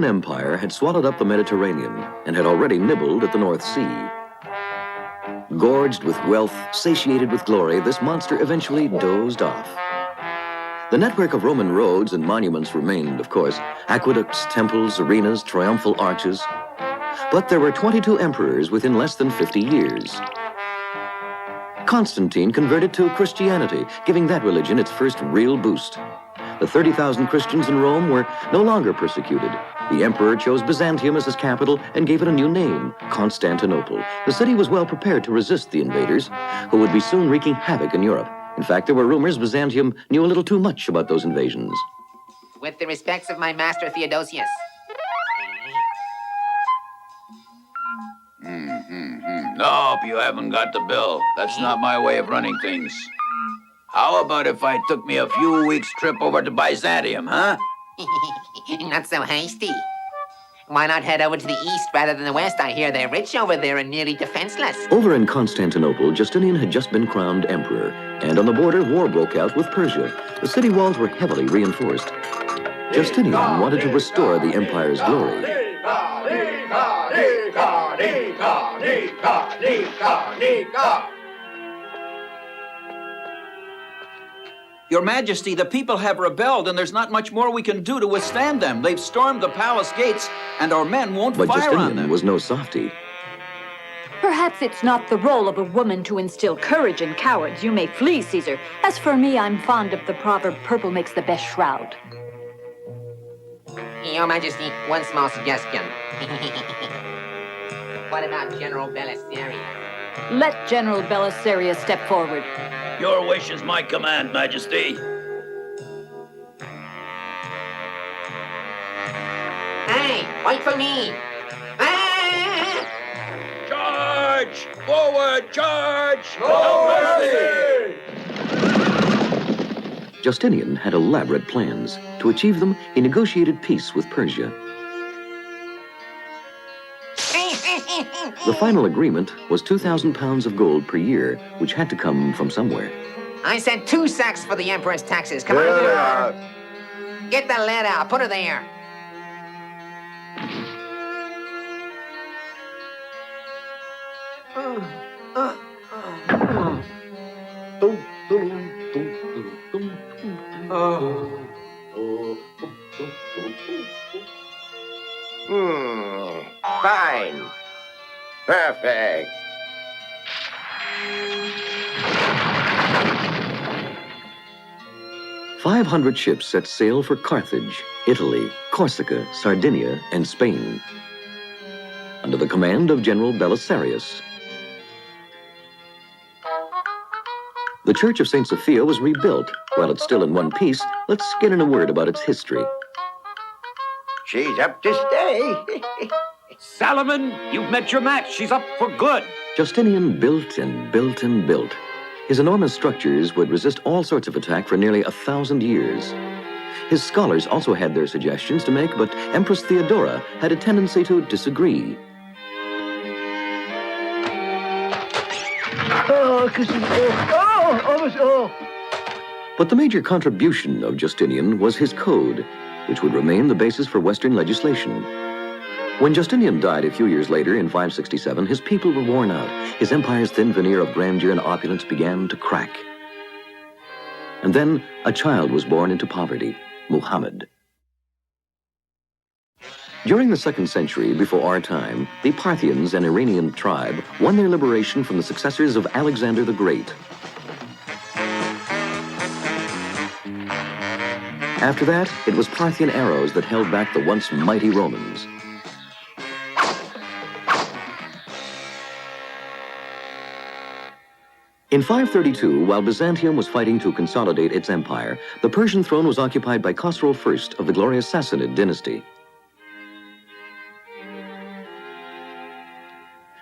Empire had swallowed up the Mediterranean and had already nibbled at the North Sea. Gorged with wealth, satiated with glory, this monster eventually dozed off. The network of Roman roads and monuments remained, of course, aqueducts, temples, arenas, triumphal arches. But there were 22 emperors within less than 50 years. Constantine converted to Christianity, giving that religion its first real boost. The 30,000 Christians in Rome were no longer persecuted. The emperor chose Byzantium as his capital and gave it a new name, Constantinople. The city was well prepared to resist the invaders, who would be soon wreaking havoc in Europe. In fact, there were rumors Byzantium knew a little too much about those invasions. With the respects of my master Theodosius. Nope, you haven't got the bill. That's not my way of running things. How about if I took me a few weeks' trip over to Byzantium, huh? Not so hasty. Why not head over to the east rather than the west? I hear they're rich over there and nearly defenseless. Over in Constantinople, Justinian had just been crowned emperor, and on the border, war broke out with Persia. The city walls were heavily reinforced. Justinian wanted to restore the empire's glory. Your Majesty, the people have rebelled, and there's not much more we can do to withstand them. They've stormed the palace gates, and our men won't But fire on Justinian them. was no softy. Perhaps it's not the role of a woman to instill courage in cowards. You may flee, Caesar. As for me, I'm fond of the proverb, purple makes the best shroud. Your Majesty, one small suggestion. What about General Belisarius? Let General Belisarius step forward. Your wish is my command, Majesty. Hey, wait for me! Ah! Charge! Forward, charge! No mercy! Justinian had elaborate plans. To achieve them, he negotiated peace with Persia. The final agreement was 2,000 pounds of gold per year, which had to come from somewhere. I said 2 sacks for the Emperor's taxes. Come There on, they are. get the lead out. Put her there. Fine. Perfect. Five 500 ships set sail for Carthage, Italy, Corsica, Sardinia, and Spain, under the command of General Belisarius. The Church of St. Sophia was rebuilt. While it's still in one piece, let's get in a word about its history. She's up to stay. Salomon, you've met your match. She's up for good. Justinian built and built and built. His enormous structures would resist all sorts of attack for nearly 1,000 years. His scholars also had their suggestions to make, but Empress Theodora had a tendency to disagree. But the major contribution of Justinian was his code, which would remain the basis for Western legislation. When Justinian died a few years later in 567, his people were worn out. His empire's thin veneer of grandeur and opulence began to crack. And then a child was born into poverty, Muhammad. During the 2nd century before our time, the Parthians, an Iranian tribe, won their liberation from the successors of Alexander the Great. After that, it was Parthian arrows that held back the once mighty Romans. In 532, while Byzantium was fighting to consolidate its empire, the Persian throne was occupied by Khosrow I of the glorious Sassanid dynasty.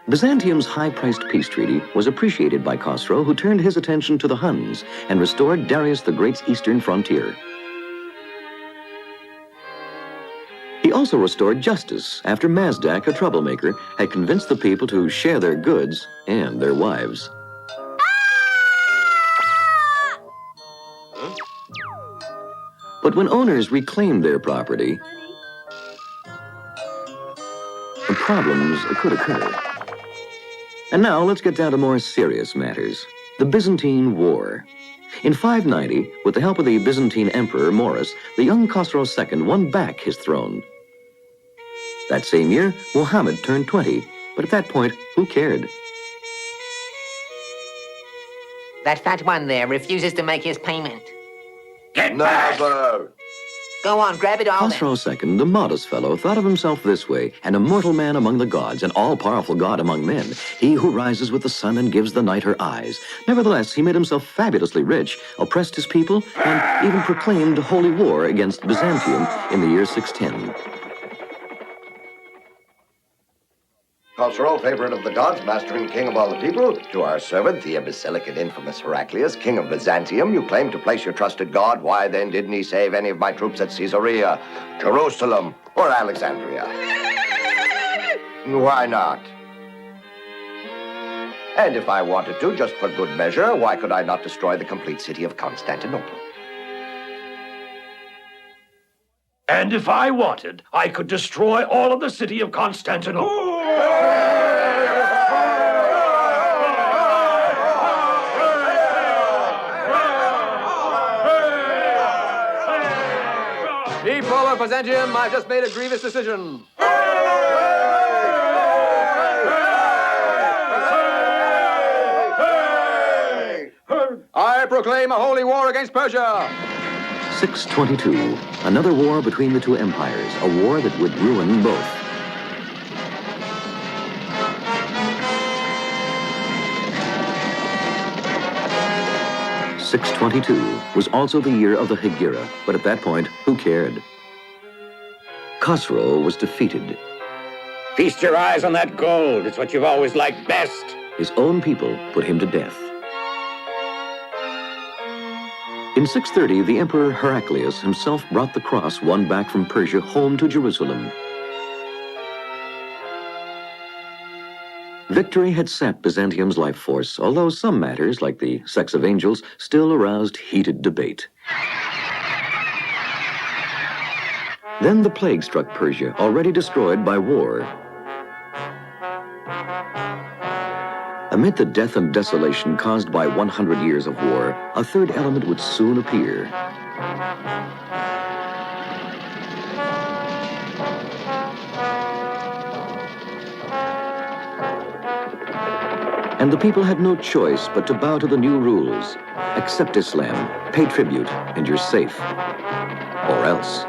Byzantium's high-priced peace treaty was appreciated by Khosrow, who turned his attention to the Huns and restored Darius the Great's eastern frontier. He also restored justice after Mazdak, a troublemaker, had convinced the people to share their goods and their wives. But when owners reclaimed their property, problems could occur. And now let's get down to more serious matters. The Byzantine War. In 590, with the help of the Byzantine Emperor Maurus, the young Khosrow II won back his throne. That same year, Muhammad turned 20, but at that point, who cared? That fat one there refuses to make his payment. Never. Go on, grab it all then. Khosrow II, the modest fellow, thought of himself this way: an immortal man among the gods, an all-powerful god among men, he who rises with the sun and gives the night her eyes. Nevertheless, he made himself fabulously rich, oppressed his people, and even proclaimed holy war against Byzantium in the year 610. Khosrow, favorite of the gods, master and king of all the people, to our servant, the imbecilic and infamous Heraclius, king of Byzantium, you claim to place your trusted god. Why then didn't he save any of my troops at Caesarea, Jerusalem, or Alexandria? Why not? And if I wanted to, just for good measure, why could I not destroy the complete city of Constantinople? And if I wanted, I could destroy all of the city of Constantinople. People of Byzantium, I've just made a grievous decision. I proclaim a holy war against Persia. 622, another war between the two empires, a war that would ruin both. (622) was also the year of the Hegira, but at that point, who cared? Khosrow was defeated. Feast your eyes on that gold. It's what you've always liked best. His own people put him to death. In 630, the Emperor Heraclius himself brought the cross won back from Persia home to Jerusalem. Victory had sapped Byzantium's life force, although some matters, like the sex of angels, still aroused heated debate. Then the plague struck Persia, already destroyed by war. Amid the death and desolation caused by 100 years of war, a third element would soon appear. And the people had no choice but to bow to the new rules. Accept Islam, pay tribute, and you're safe. Or else.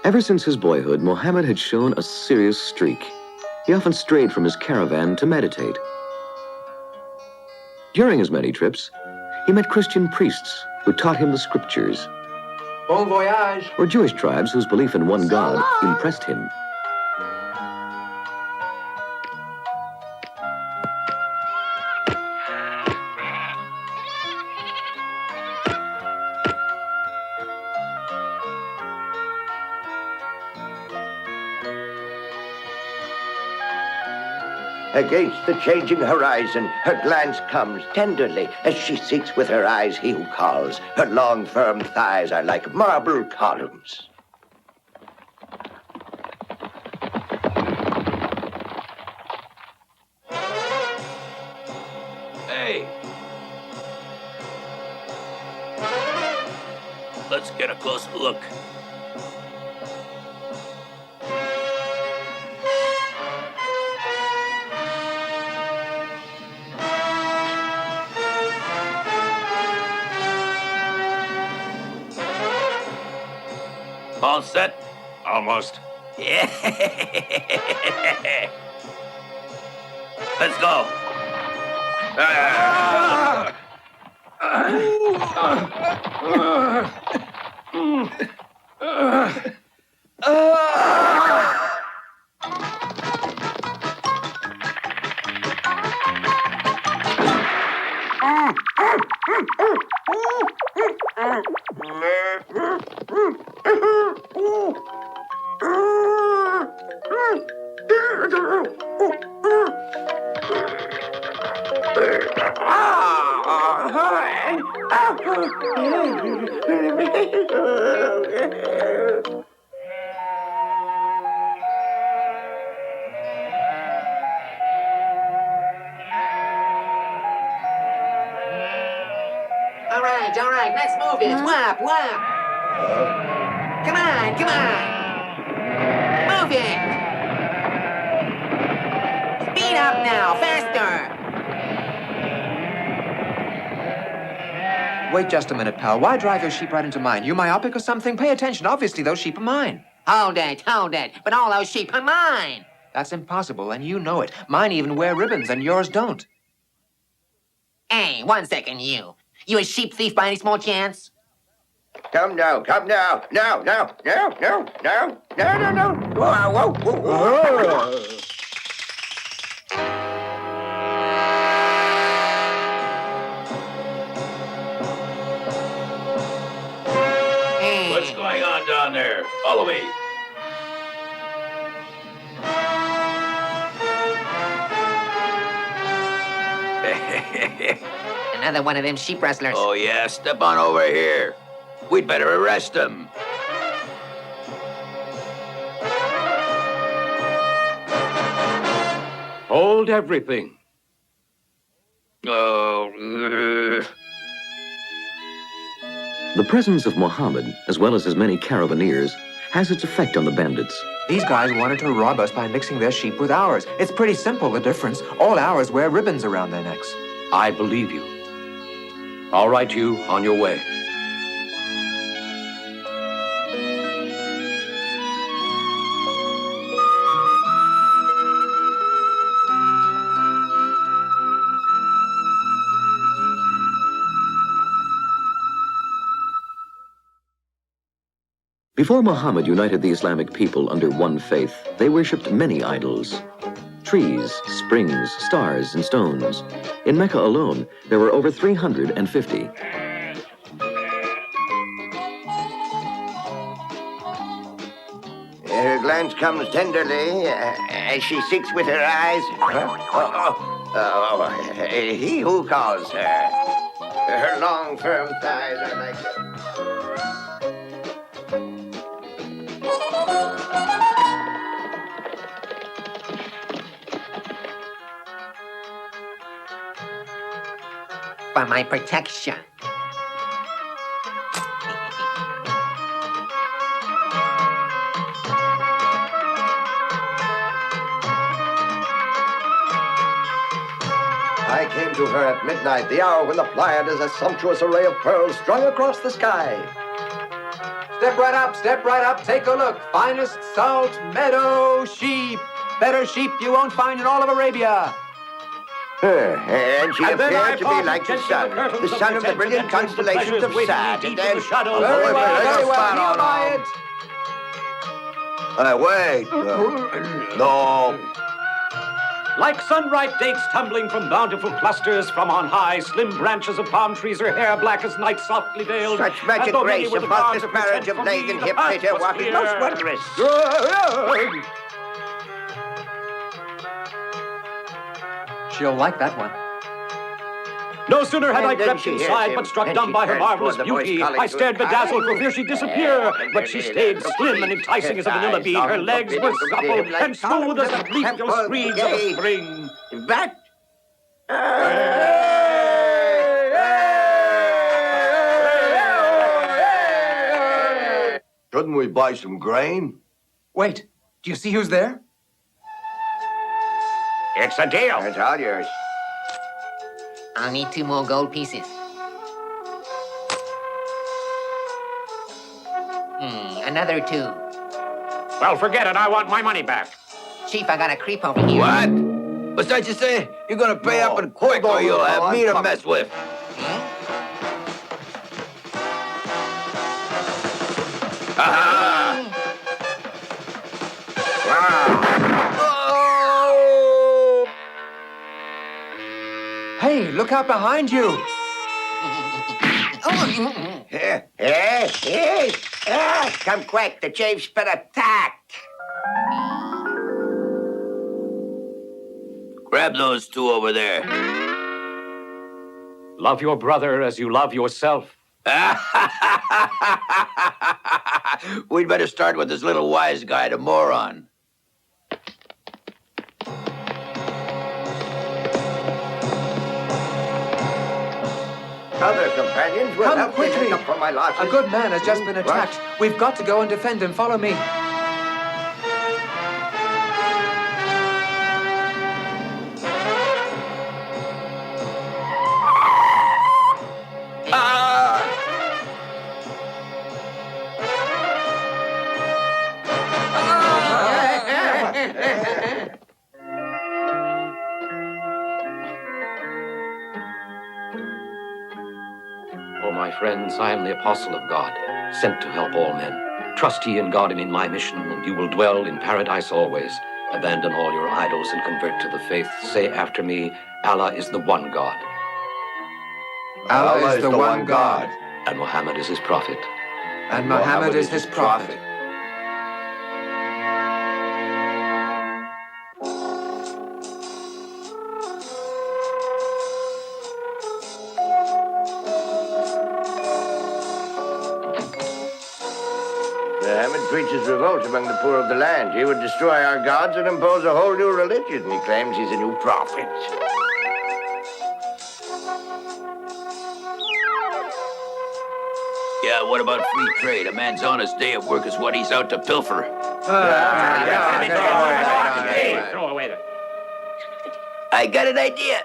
Ever since his boyhood, Muhammad had shown a serious streak. He often strayed from his caravan to meditate. During his many trips, he met Christian priests who taught him the scriptures, Bon voyage. or Jewish tribes whose belief in one God impressed him. Against the changing horizon, her glance comes tenderly as she seeks with her eyes he who calls. Her long, firm thighs are like marble columns. Hey! Let's get a closer look. All set? Almost. Yeah. Let's go. All right, let's move it. Whap, whap. Come on, come on. Move it. Speed up now, faster. Wait just a minute, pal. Why drive those sheep right into mine? You myopic or something? Pay attention. Obviously, those sheep are mine. Hold it, hold it. But all those sheep are mine. That's impossible, and you know it. Mine even wear ribbons, and yours don't. Hey, 1 second, you. You a sheep thief by any small chance? Come now, come now. No, no, no, no, no, no, no, no. Whoa, whoa, whoa, whoa. Hey. What's going on down there? Follow me. Another one of them sheep rustlers. Oh, yeah, step on over here. We'd better arrest him. Hold everything. Oh, The presence of Muhammad, as well as his many carabineers, has its effect on the bandits. These guys wanted to rob us by mixing their sheep with ours. It's pretty simple, the difference. All ours wear ribbons around their necks. I believe you. I'll write you on your way. Before Muhammad united the Islamic people under one faith, they worshipped many idols. Trees, springs, stars, and stones. In Mecca alone, there were over 350. Her glance comes tenderly as she seeks with her eyes. He who calls her. Her long, firm thighs are like. For my protection. I came to her at midnight, the hour when the Pleiad is a sumptuous array of pearls strung across the sky. Step right up, take a look. Finest salt meadow sheep. Better sheep you won't find in all of Arabia. And she And then I appeared to be like the parted sun, gently the the sun of the curtains brilliant and entered the constellations of pleasures Sad. waiting And deep in then, the shadows. Very well, kneel quiet. Wait. No. Like sun-ripe dates tumbling from bountiful clusters from on high, slim branches of palm trees, her hair black as night softly veiled. Such magic And though many grace were the above gods this of marriage content of for leg me, and the hip path figure was walking clear. most wondrous. She'll like that one. No sooner had And I then crept she hears inside, him, but struck and dumb she by her turns marvelous toward the voice beauty, calling I to stared her, bedazzled for "Hi." fear she'd disappear. And But she then stayed look, slim and enticing as a vanilla eyes bean. Her on legs the were middle supple of the and smooth as the columns of bestial temple screens of the gate. spring. But... Shouldn't we buy some grain? Wait, do you see who's there? It's a deal. It's all yours. I'll need 2 more gold pieces. Another 2. Well, forget it. I want my money back. Chief, I got a creep over here. what? What's that you say? You're gonna pay up and quick, or you'll have me to mess with. Hey, look out behind you. Come quick, the chief's been attacked. Grab those 2 over there. Love your brother as you love yourself. We'd better start with this little wise guy, the moron. Other companions will Come help me quickly. make up for my losses. A good man has just been attacked. We've got to go and defend him. Follow me. Oh, my friends, I am the apostle of God, sent to help all men. Trust ye in God and in my mission, and you will dwell in paradise always. Abandon all your idols and convert to the faith. Say after me, Allah is the one God. Allah is the one God, And Muhammad is his prophet. and Muhammad is his prophet. Muhammad preaches revolt among the poor of the land. He would destroy our gods and impose a whole new religion. He claims he's a new prophet. Yeah, what about free trade? A man's honest day at work is what he's out to pilfer. Throw away the... I got an idea.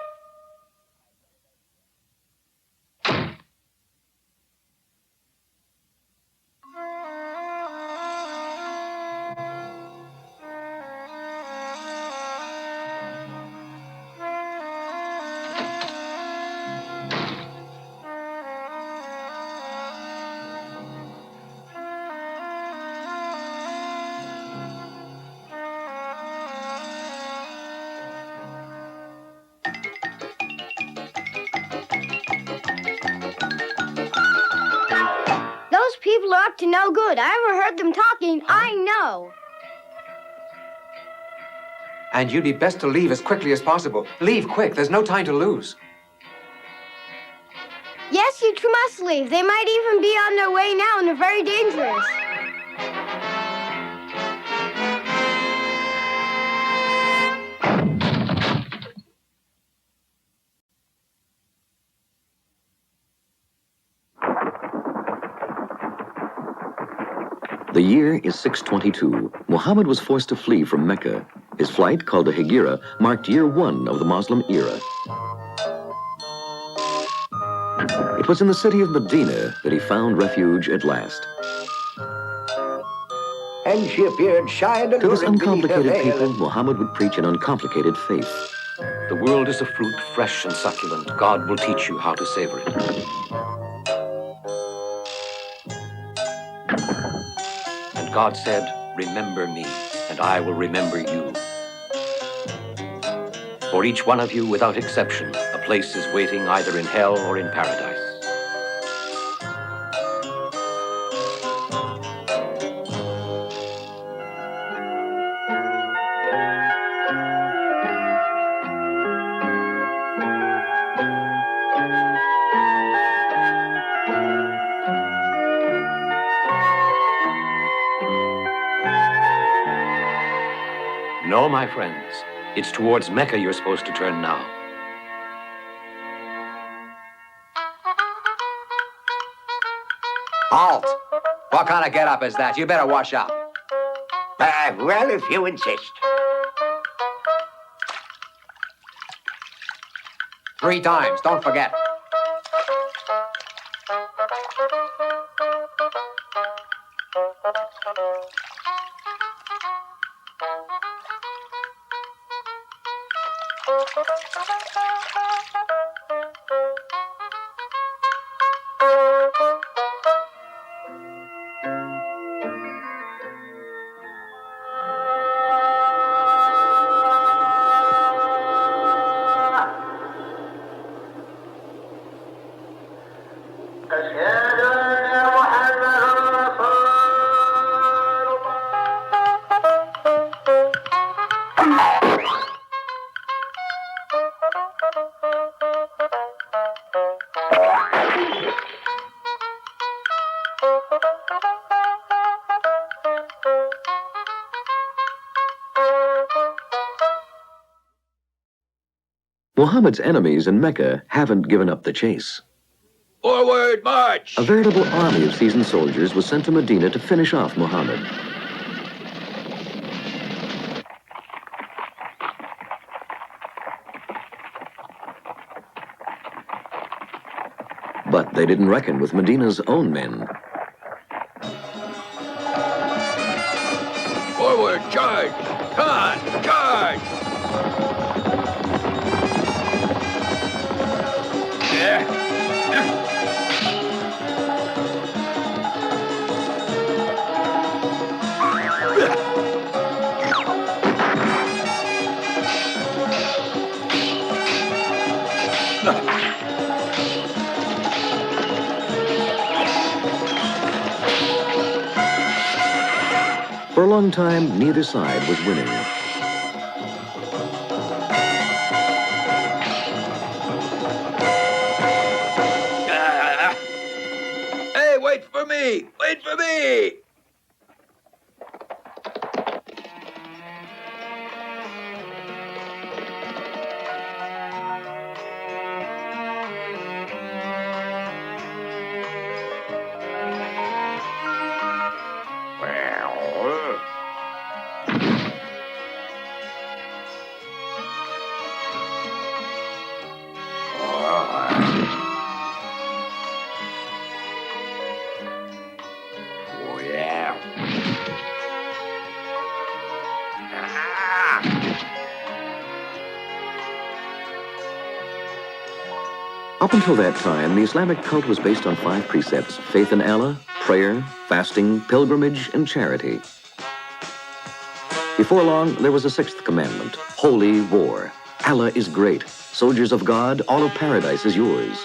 Those people are up to no good. I overheard them talking. I know. And you'd be best to leave as quickly as possible. Leave quick. There's no time to lose. Yes, you two must leave. They might even be on their way now and are very dangerous. The year is 622. Muhammad was forced to flee from Mecca. His flight, called the Hijra, marked year 1 of the Muslim era. It was in the city of Medina that he found refuge at last. And she appeared shy and To this alluring beneath her uncomplicated veil. people, Muhammad would preach an uncomplicated faith. The world is a fruit, fresh and succulent. God will teach you how to savor it. And God said, remember me, and I will remember you. For each one of you, without exception, a place is waiting either in hell or in paradise. No, my friends, it's towards Mecca you're supposed to turn now. Halt! What kind of get-up is that? You better wash up. Well, if you insist. 3 times. Don't forget. Muhammad's enemies in Mecca haven't given up the chase. Forward, march! A veritable army of seasoned soldiers was sent to Medina to finish off Muhammad. But they didn't reckon with Medina's own men. Forward, charge! Come on, charge! For a long time, neither side was winning. Hey, wait for me! Wait for me! Up until that time, the Islamic cult was based on 5 precepts: faith in Allah, prayer, fasting, pilgrimage, and charity. Before long, there was a 6th commandment: holy war. Allah is great. Soldiers of God, all of paradise is yours.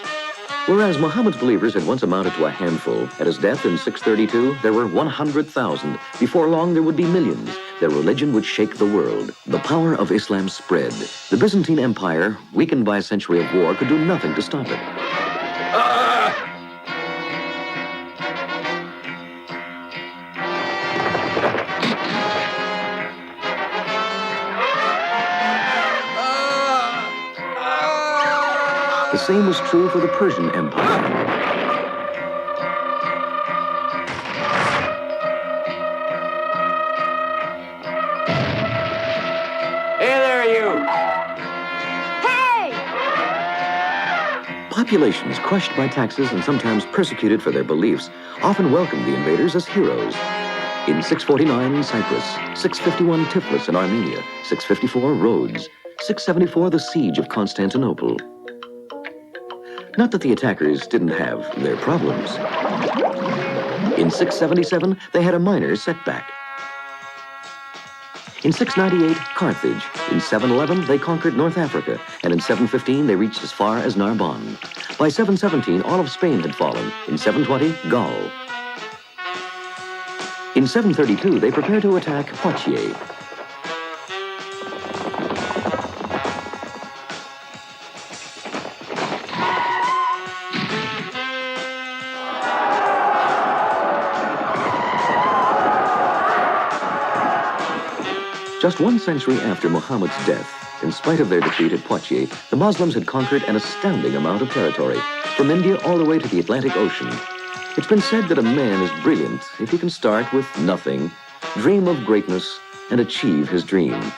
Whereas Muhammad's believers had once amounted to a handful, at his death in 632, there were 100,000. Before long, there would be millions. Their religion would shake the world. The power of Islam spread. The Byzantine Empire, weakened by a century of war, could do nothing to stop it. The same was true for the Persian Empire. Hey there, you! Hey! Populations crushed by taxes and sometimes persecuted for their beliefs often welcomed the invaders as heroes. In 649, Cyprus, 651, Tiflis in Armenia, 654, Rhodes, 674, the siege of Constantinople. Not that the attackers didn't have their problems. In 677, they had a minor setback. In 698, Carthage. In 711, they conquered North Africa, and in 715, they reached as far as Narbonne. By 717, all of Spain had fallen. In 720, Gaul. In 732, they prepared to attack Poitiers. Just 1 century after Muhammad's death, in spite of their defeat at Poitiers, the Muslims had conquered an astounding amount of territory, from India all the way to the Atlantic Ocean. It's been said that a man is brilliant if he can start with nothing, dream of greatness, and achieve his dream.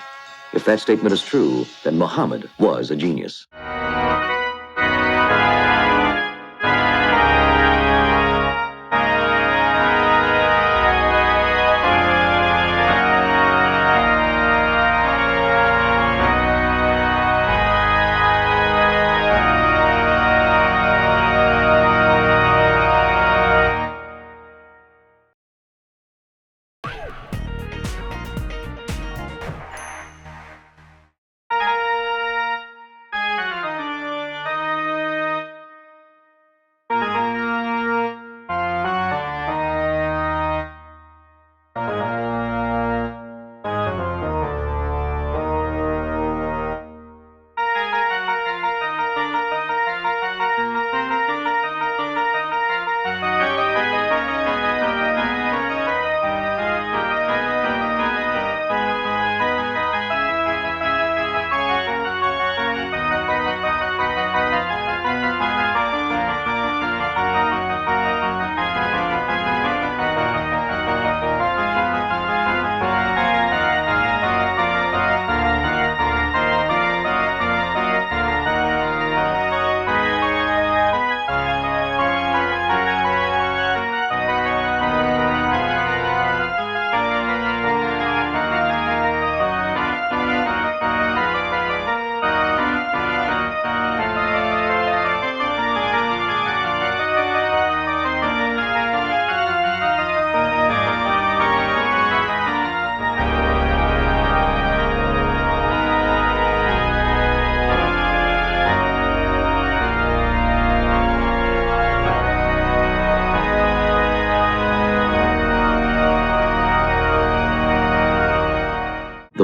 If that statement is true, then Muhammad was a genius.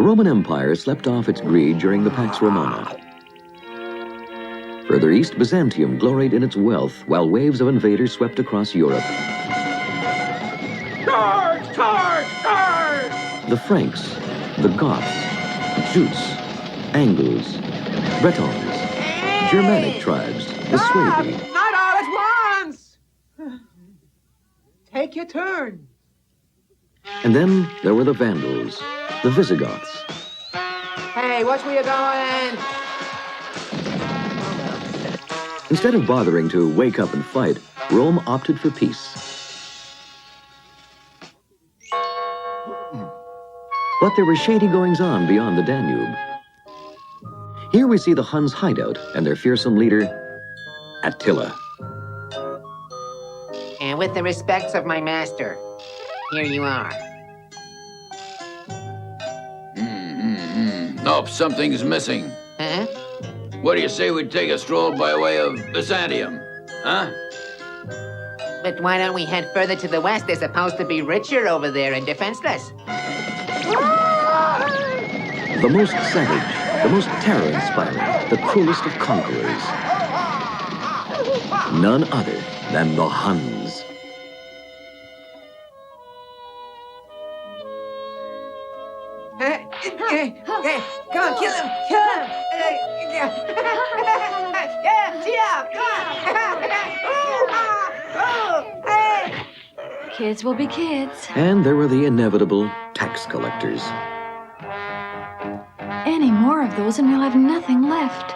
Roman Empire slept off its greed during the Pax Romana. Further east, Byzantium gloried in its wealth while waves of invaders swept across Europe. Charge! Charge! Charge! The Franks, the Goths, Jutes, Angles, Bretons, Germanic tribes, the Suebi. Not all at once! Take your turn. And then there were the Vandals, the Visigoths. Hey, watch where you're going! Instead of bothering to wake up and fight, Rome opted for peace. But there were shady goings-on beyond the Danube. Here we see the Huns' hideout and their fearsome leader, Attila. And with the respects of my master, here you are. Nope, something's missing. Huh? What do you say we take a stroll by way of Byzantium? Huh? But why don't we head further to the west? They're supposed to be richer over there and defenseless. The most savage, the most terror-inspiring, the cruelest of conquerors. None other than the Huns. Come on, kill him! Kill him! Kids will be kids. And there were the inevitable tax collectors. Any more of those and we'll have nothing left.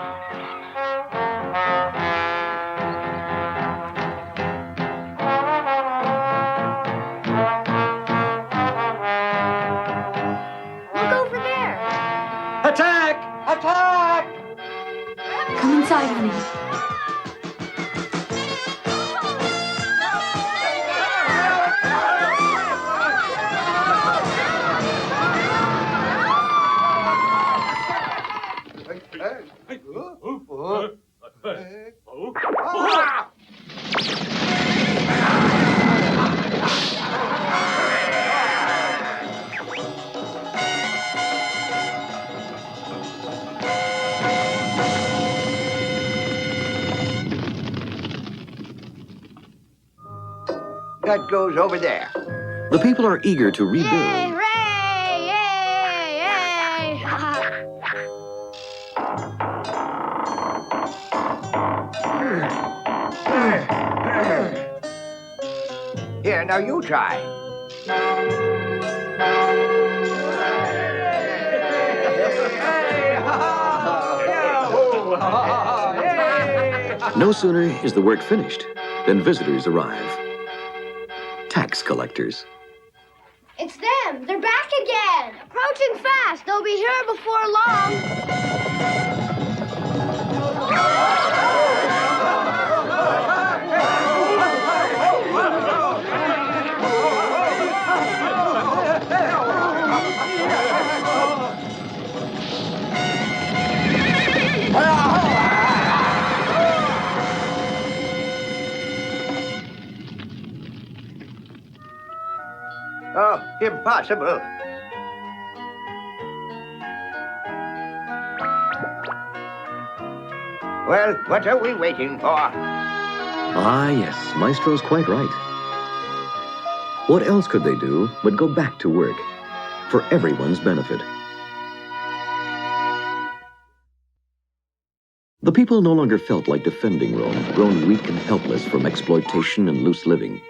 Look over there. Attack! Attack! Come inside, honey. That goes over there. The people are eager to rebuild. Yay! Hooray! Yay! Yay! Here, now you try. No sooner is the work finished than visitors arrive. Tax collectors. It's them! They're back again! Approaching fast! They'll be here before long! Oh, impossible. Well, what are we waiting for? Ah, yes, Maestro's quite right. What else could they do but go back to work for everyone's benefit? The people no longer felt like defending Rome, grown weak and helpless from exploitation and loose living.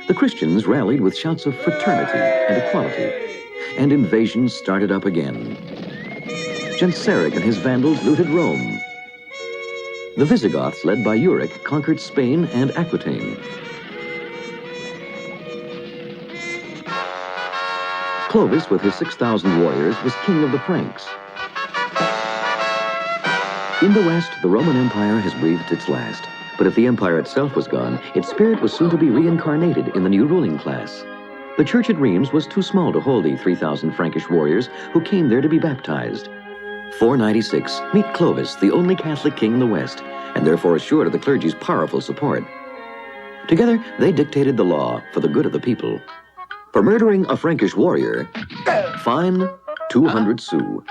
The Christians rallied with shouts of fraternity and equality, and invasions started up again. Genseric and his Vandals looted Rome. The Visigoths, led by Euric, conquered Spain and Aquitaine. Clovis, with his 6,000 warriors, was king of the Franks. In the West, the Roman Empire has breathed its last. But if the empire itself was gone, its spirit was soon to be reincarnated in the new ruling class. The church at Rheims was too small to hold the 3,000 Frankish warriors who came there to be baptized. 496, meet Clovis, the only Catholic king in the West, and therefore assured of the clergy's powerful support. Together, they dictated the law for the good of the people. For murdering a Frankish warrior, fine 200 sous.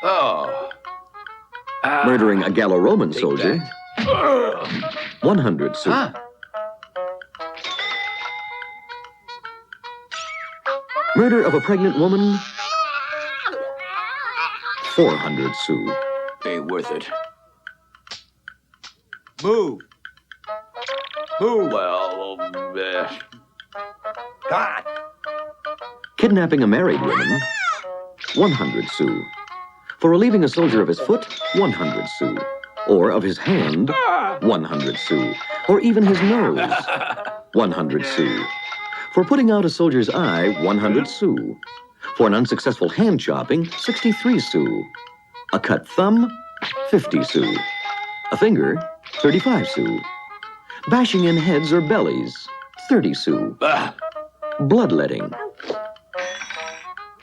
Oh. Murdering a Gallo-Roman Take soldier, that. 100 sous. Huh? Murder of a pregnant woman, 400 sous. Ain't worth it. Move. Move. Well, God. Kidnapping a married woman, 100 sous. For relieving a soldier of his foot, 100 sous. Or of his hand, 100 sous. Or even his nose, 100 sous. For putting out a soldier's eye, 100 sous. For an unsuccessful hand chopping, 63 sous. A cut thumb, 50 sous. A finger, 35 sous. Bashing in heads or bellies, 30 sous. Bloodletting,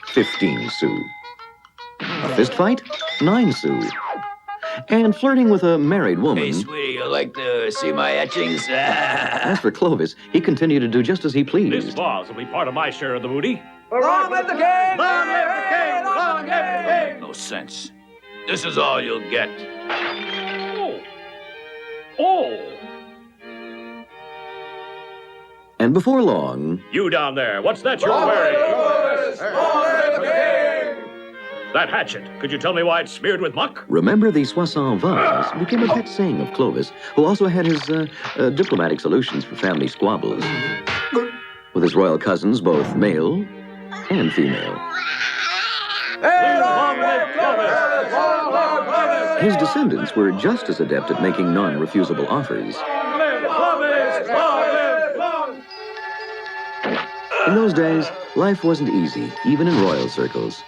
15 sous. A fist fight, 9 sous. And flirting with a married woman. hey, sweetie, you like to see my etchings? As for Clovis, he continued to do just as he This pleased. vase will be part of my share of the booty. Long live the king! Long live the king! Long live the king! No sense. This is all you'll get. Oh. Oh. And before long, You down there, what's that you're Long live wearing? Clovis! Long live the king! That hatchet. Could you tell me why it's smeared with muck? remember the Soissons vase became a pet saying of Clovis, who also had his diplomatic solutions for family squabbles. With his royal cousins, both male and female. Hey, long live Clovis! Long live Clovis! His descendants were just as adept at making non-refusable offers. Long live Clovis! Long live long. In those days, life wasn't easy, even in royal circles.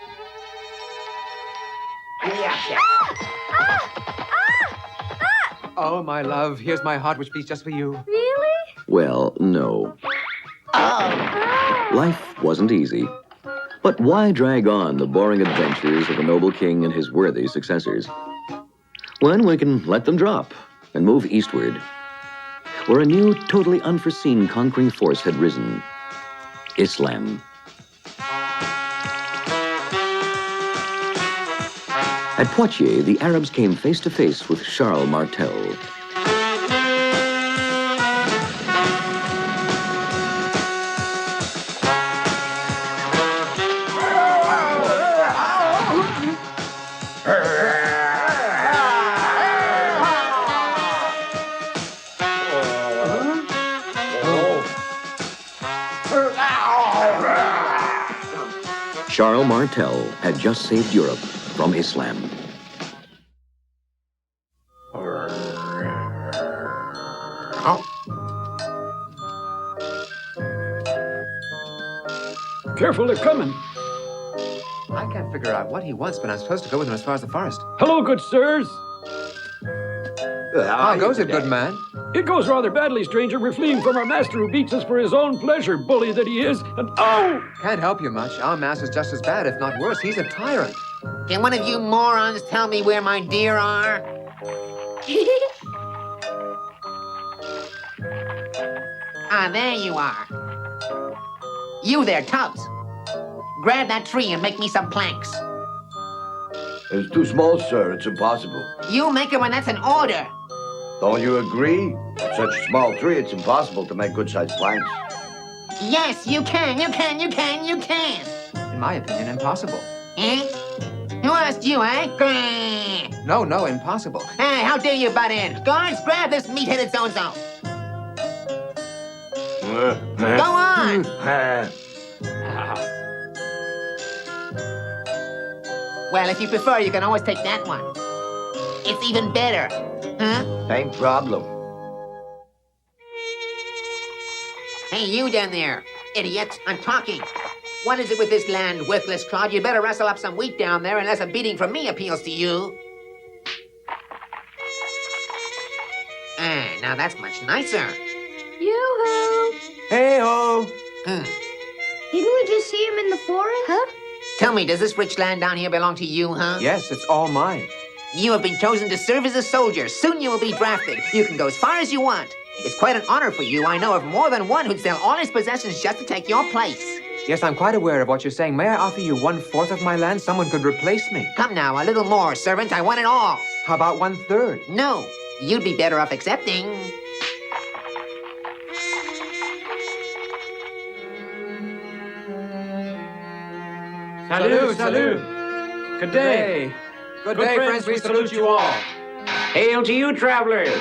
Oh, my love, here's my heart which beats just for you. Really? Well, no. Life wasn't easy. But why drag on the boring adventures of a noble king and his worthy successors? When we can let them drop and move eastward, where a new, totally unforeseen conquering force had risen. Islam. At Poitiers, the Arabs came face to face with Charles Martel. Charles Martel had just saved Europe from Islam. Careful, they're coming. I can't figure out what he wants, but I'm supposed to go with him as far as the forest. Hello, good sirs. How goes it, good man? It goes rather badly, stranger. We're fleeing from our master who beats us for his own pleasure, bully that he is. And oh! Can't help you much. Our master's just as bad, if not worse. He's a tyrant. Can one of you morons tell me where my deer are? Ah, there you are. You there, Tubbs. Grab that tree and make me some planks. It's too small, sir. It's impossible. You make it when that's an order. Don't you agree? With such a small tree, it's impossible to make good-sized planks. Yes, you can. You can. In my opinion, impossible. Eh? Who asked you, eh? Grrr. No, impossible. Hey, how dare you butt in? Guards, grab this meat-headed so-and-so. Go on. Well, if you prefer, you can always take that one. It's even better. Huh? Same problem. Hey, you down there. Idiot, I'm talking. What is it with this land, worthless clod? You better rustle up some wheat down there unless a beating from me appeals to you. Ah, now that's much nicer. Yoo-hoo! Hey-ho! Hmm. Didn't we just see him in the forest? Huh? Tell me, does this rich land down here belong to you, huh? Yes, it's all mine. You have been chosen to serve as a soldier. Soon you will be drafted. You can go as far as you want. It's quite an honor for you. I know of more than one who'd sell all his possessions just to take your place. Yes, I'm quite aware of what you're saying. May I offer you 1/4 of my land? Someone could replace me. Come now, a little more, servant. I want it all. How about 1/3? No, you'd be better off accepting. Salut, salut. Good day. Good day, friends. We salute you all. Hail to you, travelers!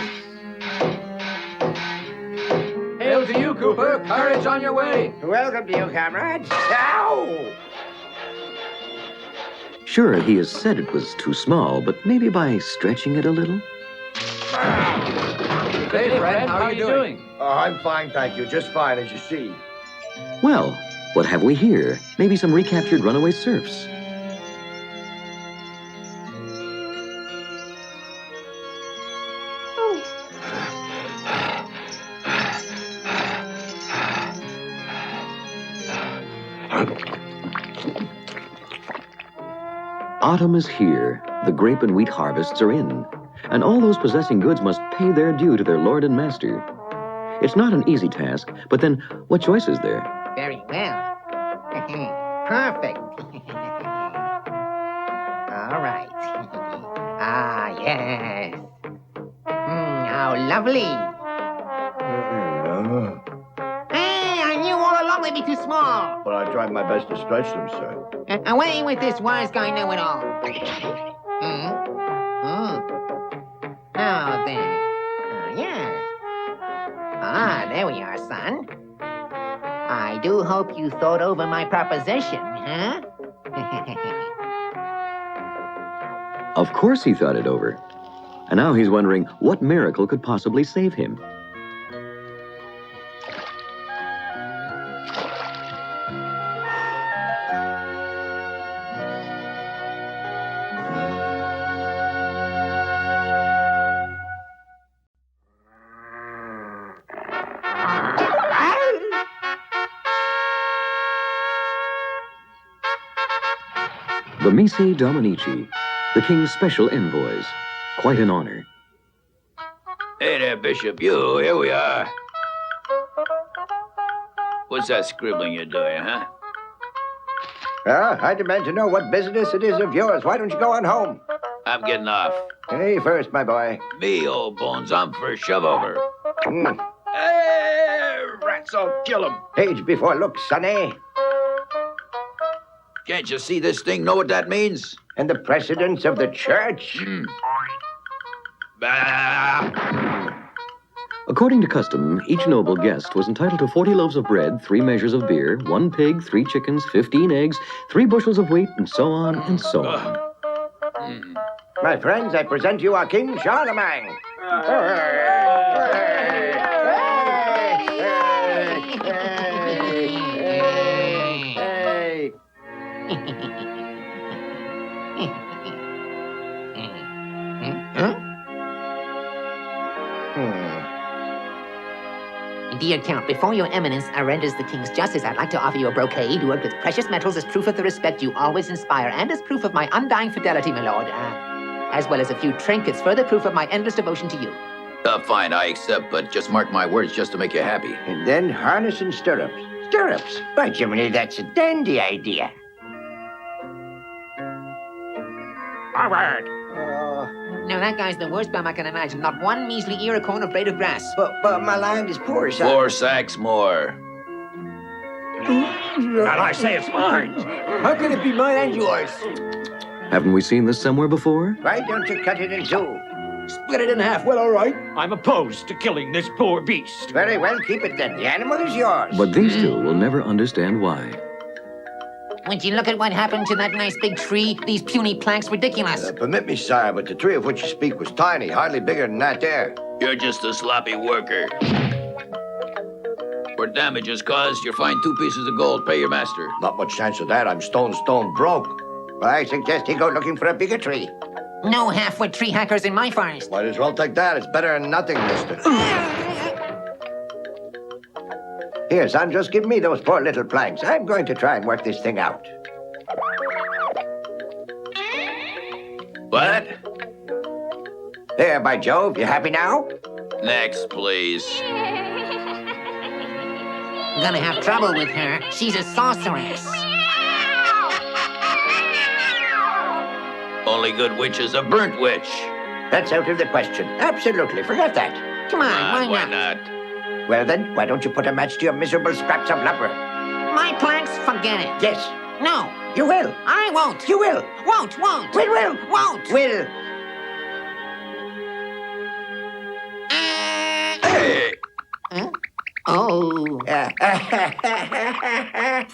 Hail to you, Cooper. Courage on your way. Welcome to you, comrades. Ow! Sure, he has said it was too small, but maybe by stretching it a little? Hey, Fred, how are you doing? I'm fine, thank you. Just fine, as you see. Well, what have we here? Maybe some recaptured runaway serfs. Autumn is here, the grape and wheat harvests are in, and all those possessing goods must pay their due to their lord and master. It's not an easy task, but then what choice is there? Very well. Perfect. All right. Ah, yes. How lovely. Hey, I knew all along they'd be too small. But I tried my best to stretch them, sir. Away with this wise guy know-it-all. Now then. Yes. Ah, there we are, son. I do hope you thought over my proposition, huh? Of course he thought it over. And now he's wondering what miracle could possibly save him. The Missi Dominici, the king's special envoys. Quite an honor. Hey there, Bishop. Here we are. What's that scribbling you're doing, huh? I demand to know what business it is of yours. Why don't you go on home? I'm getting off. Hey, first, my boy. Me, old bones, I'm first. Shove over. Hey, rats, I'll kill him. Age before looks, sonny. Can't you see this thing? Know what that means? And the precedents of the church? According to custom, each noble guest was entitled to 40 loaves of bread, 3 measures of beer, 1 pig, 3 chickens, 15 eggs, 3 bushels of wheat, and so on and so on. My friends, I present you our King Charlemagne. Dear Count, before your eminence renders the king's justice, I'd like to offer you a brocade worked with precious metals as proof of the respect you always inspire, and as proof of my undying fidelity, my lord, as well as a few trinkets, further proof of my endless devotion to you. Fine, I accept, but just mark my words just to make you happy. And then harness and stirrups. Stirrups? By Jiminy, that's a dandy idea. Forward! Now, that guy's the worst bum I can imagine. Not one measly ear or cone of blade of grass. But my land is poor, son. 4 sacks more. And I say it's mine. How can it be mine and yours? Haven't we seen this somewhere before? Why don't you cut it in 2? Split it in half. Well, all right. I'm opposed to killing this poor beast. Very well, keep it then. The animal is yours. But these two will never understand why. Would you look at what happened to that nice big tree? These puny planks, ridiculous. Permit me, sire, but the tree of which you speak was tiny, hardly bigger than that there. You're just a sloppy worker. For damages caused, you're fined 2 pieces of gold. Pay your master. Not much chance of that. I'm stone broke. I suggest he go looking for a bigger tree. No half-wit tree hackers in my forest. Might as well take that. It's better than nothing, mister. Here, son, just give me those 4 little planks. I'm going to try and work this thing out. What? There, by Jove. You happy now? Next, please. I'm gonna have trouble with her. She's a sorceress. Only good witch is a burnt witch. That's out of the question. Absolutely, forget that. Come on, Why not? Well then, why don't you put a match to your miserable scraps of lumber? My planks, forget it. Yes, No, you will. I won't. You will. Won't. Will. Won't. Will. Hey! Huh? Oh.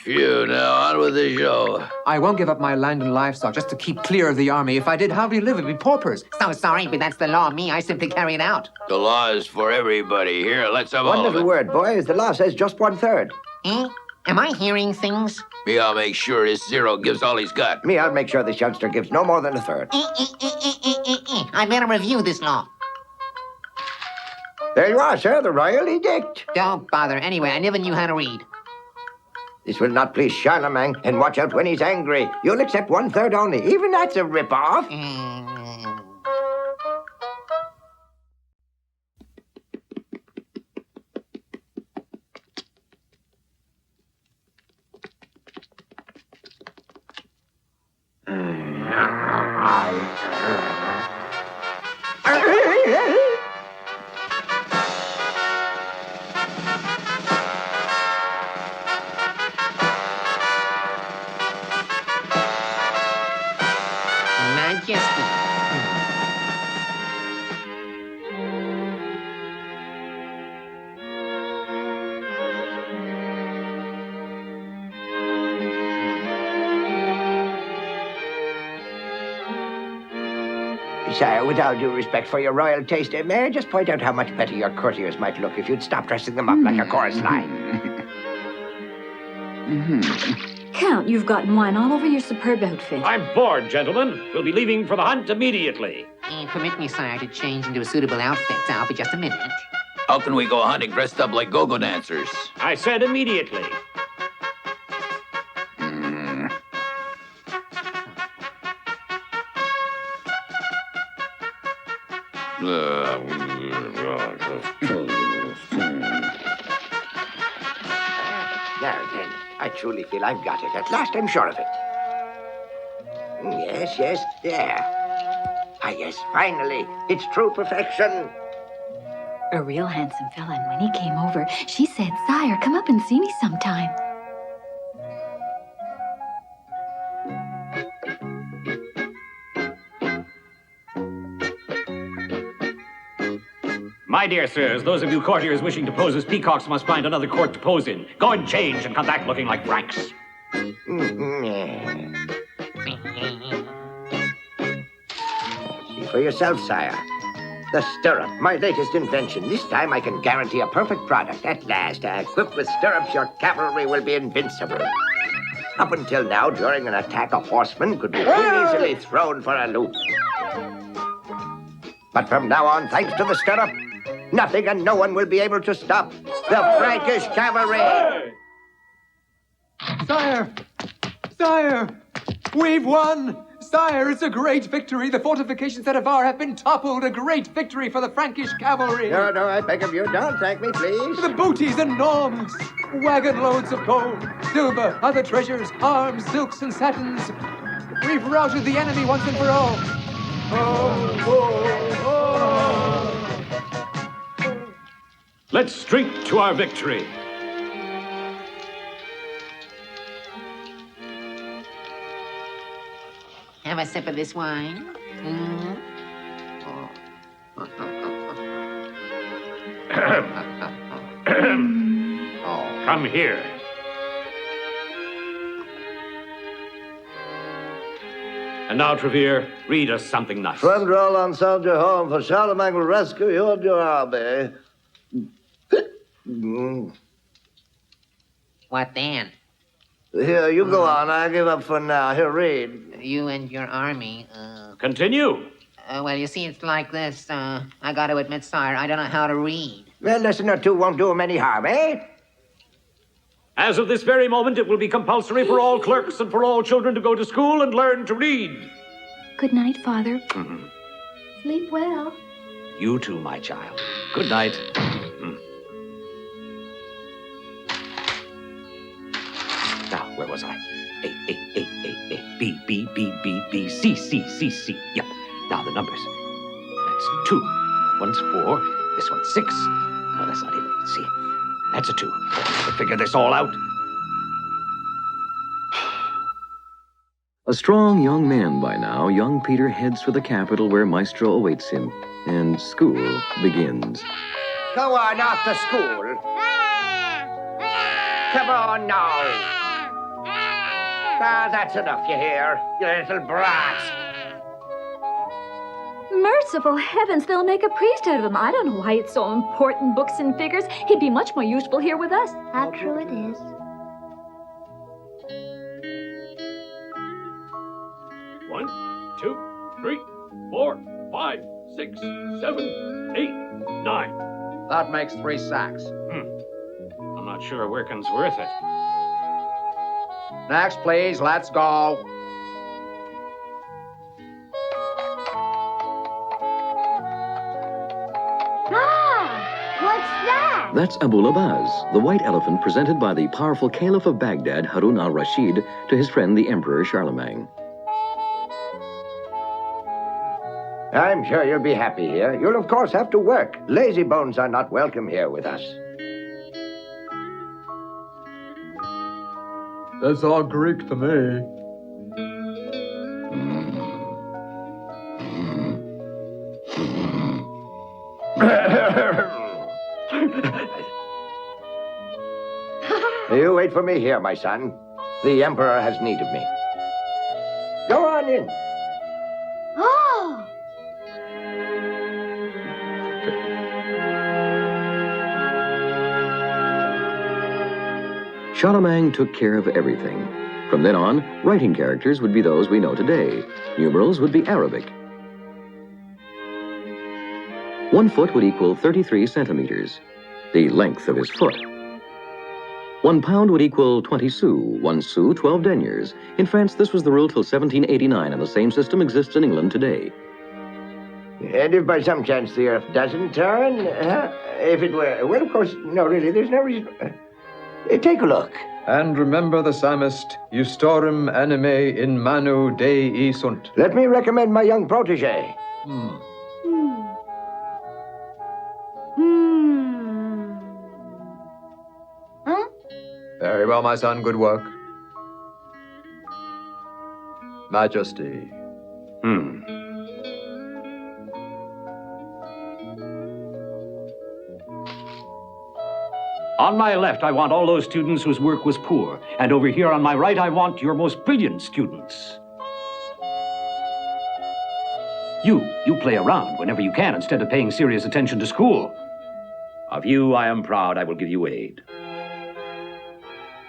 Phew, now on with the show. I won't give up my land and livestock just to keep clear of the army. If I did, how do you live? It'd be paupers. So sorry, but that's the law. Me, I simply carry it out. The law is for everybody. Here, let's have One all of little it. word, boys. The law says just 1/3. Eh? Am I hearing things? Me, I'll make sure this Zero gives all he's got. Me, I'll make sure this youngster gives no more than 1/3. I better review this law. There you are, sir, the royal edict. Don't bother. Anyway, I never knew how to read. This will not please Charlemagne, and watch out when he's angry. You'll accept 1/3 only. Even that's a rip-off. Majesty. Sire, with all due respect for your royal taste, may I just point out how much better your courtiers might look if you'd stop dressing them up like a chorus line? Count, you've gotten wine all over your superb outfit. I'm bored, gentlemen. We'll be leaving for the hunt immediately. Permit me, sire, to change into a suitable outfit. I'll be just a minute. How can we go hunting dressed up like go-go dancers? I said immediately. Now then, I truly feel I've got it. At last, I'm sure of it. Yes, there. Ah, yes, finally. It's true perfection. A real handsome fella, and when he came over, she said, "Sire, come up and see me sometime." My dear sirs, those of you courtiers wishing to pose as peacocks must find another court to pose in. Go and change and come back looking like Franks. See for yourself, sire. The stirrup, my latest invention. This time I can guarantee a perfect product. At last, equipped with stirrups, your cavalry will be invincible. Up until now, during an attack, a horseman could be too easily thrown for a loop. But from now on, thanks to the stirrup, nothing and no one will be able to stop the Frankish cavalry. Sire, we've won. Sire, it's a great victory. The fortifications at Avar have been toppled. A great victory for the Frankish cavalry. No, I beg of you, don't thank me, please. The booty's enormous. Wagon loads of gold, silver, other treasures, arms, silks, and satins. We've routed the enemy once and for all. Let's drink to our victory. Have a sip of this wine. Come here. And now, Trevere, read us something nice. Friend, roll on, soldier home, for Charlemagne will rescue you and your army. What then? Here, you go on. I give up for now. Here, read. You and your army, Continue. well, you see, it's like this. I got to admit, sire, I don't know how to read. Well, lesson or two won't do him any harm, eh? As of this very moment, it will be compulsory for all clerks and for all children to go to school and learn to read. Good night, Father. Sleep well. You too, my child. Good night. Now, where was I? A, B, B, B, B, B, C, C, C, C. Yep. Now the numbers. That's 2. One's 4. This one's 6. No, that's not it. See? That's a 2. We'll figure this all out. A strong young man by now, young Peter heads for the capital where Maestro awaits him, and school begins. Go on, off to school. Come on now. Ah, that's enough, you hear? You little brat. Merciful heavens, they'll make a priest out of him. I don't know why it's so important, books and figures. He'd be much more useful here with us. How true it is. One, 2, 3, 4, 5, 6, 7, 8, 9. That makes 3 sacks. I'm not sure working's worth it. Next, please. Let's go. What's that? That's Abu Labaz, the white elephant presented by the powerful Caliph of Baghdad, Harun al-Rashid, to his friend the Emperor Charlemagne. I'm sure you'll be happy here. You'll, of course, have to work. Lazy bones are not welcome here with us. That's all Greek to me. You wait for me here, my son. The Emperor has need of me. Go on in. Oh! Charlemagne took care of everything. From then on, writing characters would be those we know today. Numerals would be Arabic. 1 foot would equal 33 centimeters, the length of his foot. 1 pound would equal 20 sous, 1 sou, 12 deniers. In France, this was the rule till 1789, and the same system exists in England today. And if by some chance the earth doesn't turn, if it were... Well, of course, no, really, there's no reason... take a look. And remember the psalmist, Eustorum anime in manu Dei sunt. Let me recommend my young protege. Huh? Very well, my son, good work. Majesty. On my left, I want all those students whose work was poor. And over here on my right, I want your most brilliant students. You play around whenever you can instead of paying serious attention to school. Of you, I am proud. I will give you aid.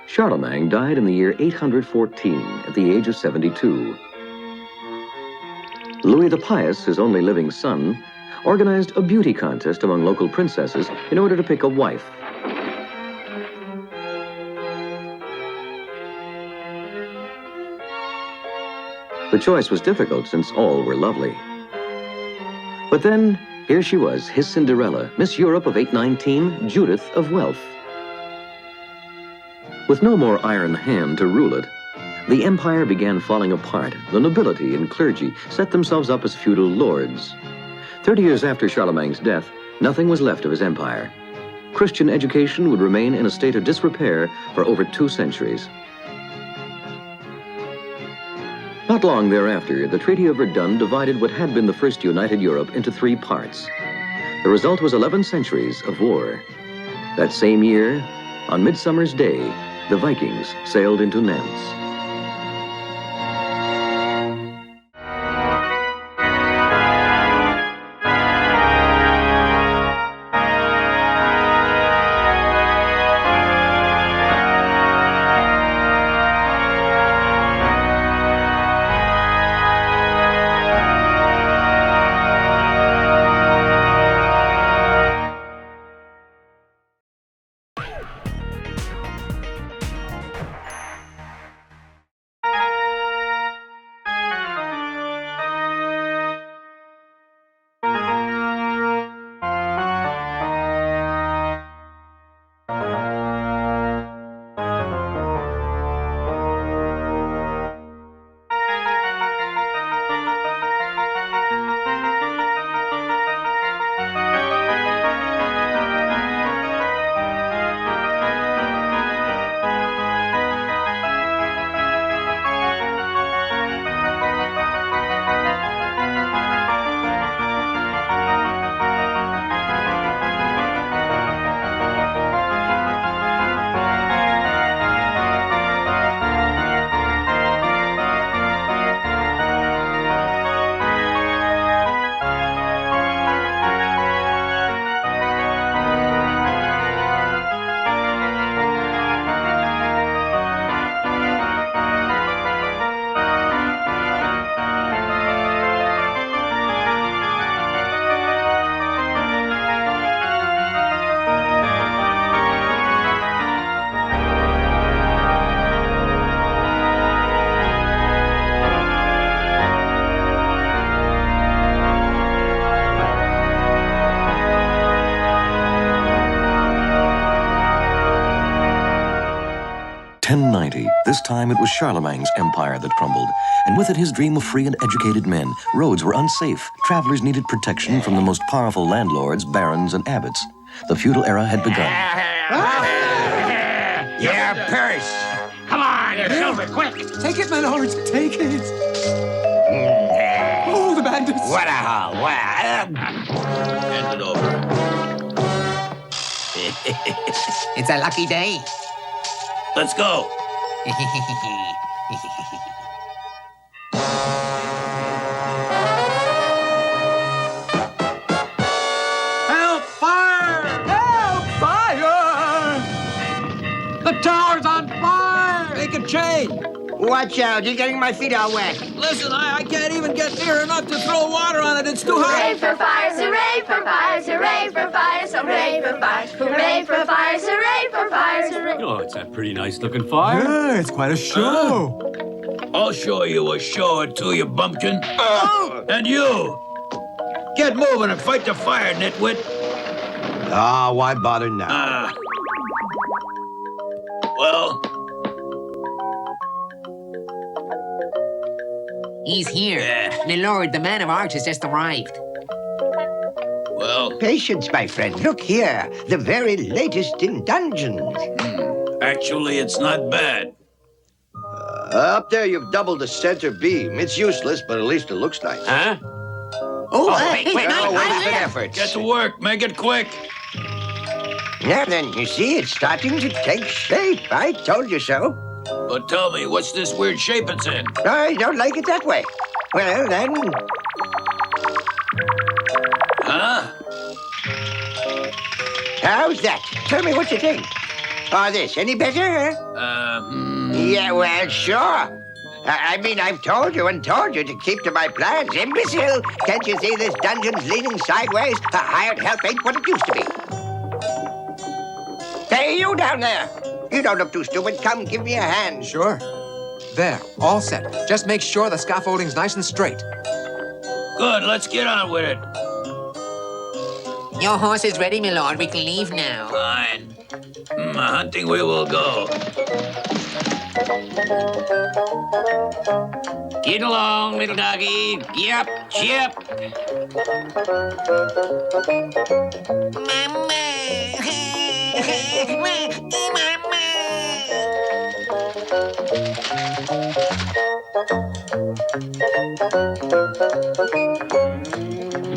Charlemagne died in the year 814 at the age of 72. Louis the Pious, his only living son, organized a beauty contest among local princesses in order to pick a wife. The choice was difficult since all were lovely. But then, here she was, his Cinderella, Miss Europe of 819, Judith of wealth. With no more iron hand to rule it, the empire began falling apart. The nobility and clergy set themselves up as feudal lords. 30 years after Charlemagne's death, nothing was left of his empire. Christian education would remain in a state of disrepair for over 2 centuries. Not long thereafter, the Treaty of Verdun divided what had been the first united Europe into 3 parts. The result was 11 centuries of war. That same year, on Midsummer's Day, the Vikings sailed into Nantes. 1090. This time it was Charlemagne's empire that crumbled, and with it his dream of free and educated men. Roads were unsafe. Travelers needed protection from the most powerful landlords, barons, and abbots. The feudal era had begun. Your purse. Come on, your silver, quick! Take it, my lords. Take it. Oh, the bandits. What a haul. Wow. Hand it over. It's a lucky day. Let's go. Help! Fire! Help! Fire! The tower's on fire! Make a chain. Watch out, you're getting my feet all wet. Listen, I can't even get near enough to throw water on it. It's too high. Hooray for fires, hooray for fires, hooray for fires, hooray for fires, hooray for fires, hooray for fires, hooray. Oh, it's a pretty nice-looking fire. Yeah, it's quite a show. I'll show you a show or two, you bumpkin. And you. Get moving and fight the fire, nitwit. Ah, why bother now? Well, He's here. My lord, the man of art has just arrived. well, Patience, my friend. Look here, the very latest in dungeons. actually, it's not bad. Up there, you've doubled the center beam. It's useless, but at least it looks nice. Huh? Oh, wait, No wait, wasted efforts. Get to work. Make it quick. Now then, you see, it's starting to take shape. I told you so. But tell me, what's this weird shape it's in? I don't like it that way. Well, then, Huh? how's that? Tell me what you think. Or this, any better? Yeah, well, sure. I mean, I've told you and told you to keep to my plans, imbecile. Can't you see this dungeon's leaning sideways? Hired help ain't what it used to be. Hey, you down there. You don't look too stupid. Come, give me a hand. Sure. There, all set. Just make sure the scaffolding's nice and straight. Good, let's get on with it. Your horse is ready, my lord. We can leave now. Fine. Hunting we will go. Get along, little doggy. Yep, yep.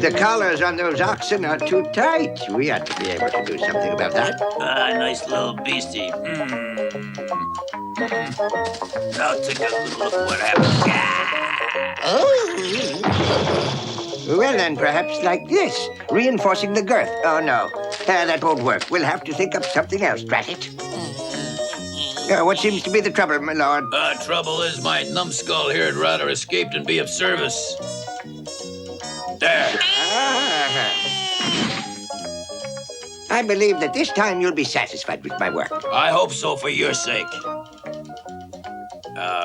The collars on those oxen are too tight. We ought to be able to do something about that. Nice little beastie. Now take a look what happened. Well, then, perhaps like this, reinforcing the girth. Oh, no, that won't work. We'll have to think up something else, drat it. What seems to be the trouble, my lord? Trouble is my numbskull here had rather escaped and be of service. There. I believe that this time you'll be satisfied with my work. I hope so for your sake.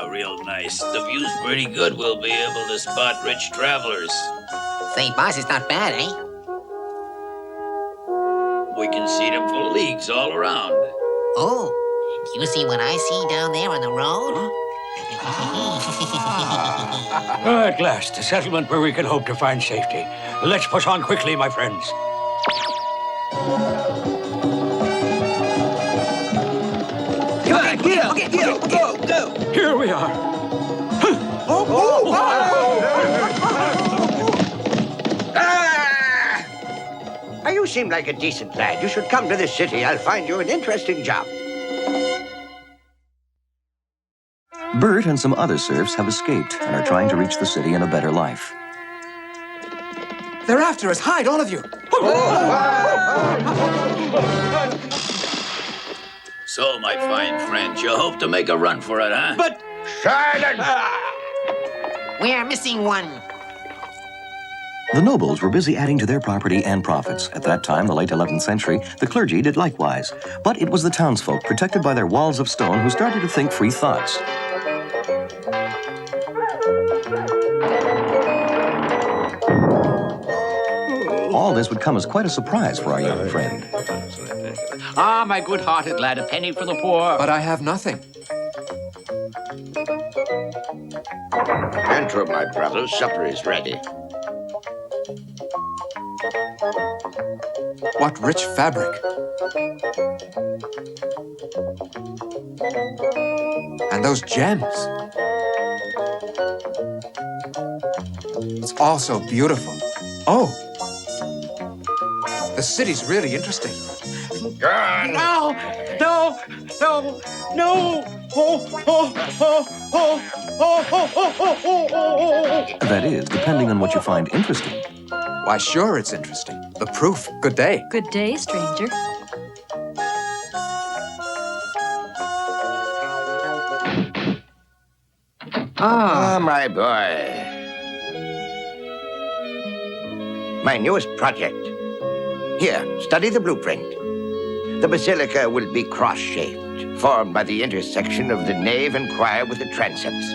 Real nice. The view's pretty good. We'll be able to spot rich travelers. Say, boss, it's not bad, eh? We can see them for leagues all around. Oh, do you see what I see down there on the road? At last, a settlement where we can hope to find safety. Let's push on quickly, my friends. Go. Here we are. You seem like a decent lad. You should come to this city. I'll find you an interesting job. Bert and some other serfs have escaped and are trying to reach the city and a better life. They're after us. Hide, all of you. So, my fine friend, you hope to make a run for it, huh? But Silence! We are missing one. The nobles were busy adding to their property and profits. At that time, the late 11th century, the clergy did likewise. But it was the townsfolk, protected by their walls of stone, who started to think free thoughts. All this would come as quite a surprise for our young friend. Ah, my good-hearted lad, a penny for the poor. But I have nothing. enter, my brothers. Supper is ready. What rich fabric. And those gems. It's all so beautiful. Oh! The city's really interesting. Gone. No! No! No! No! Oh, oh, oh, oh, oh, oh, oh, oh, oh. That is, depending on what you find interesting. Why, sure, it's interesting. The proof. Good day. Good day, stranger. Ah, my boy. My newest project. Here, study the blueprint. The basilica will be cross-shaped, formed by the intersection of the nave and choir with the transepts.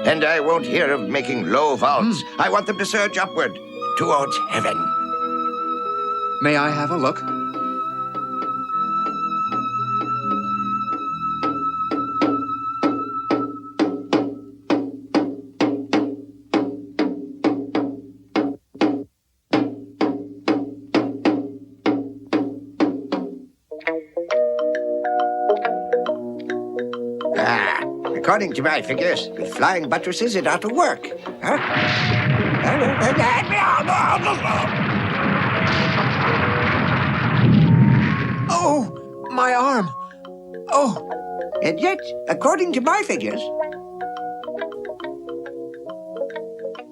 And I won't hear of making low vaults. I want them to surge upward, towards heaven. May I have a look? According to my figures, with flying buttresses, it ought to work. Huh? Oh, my arm. Oh. And yet, according to my figures...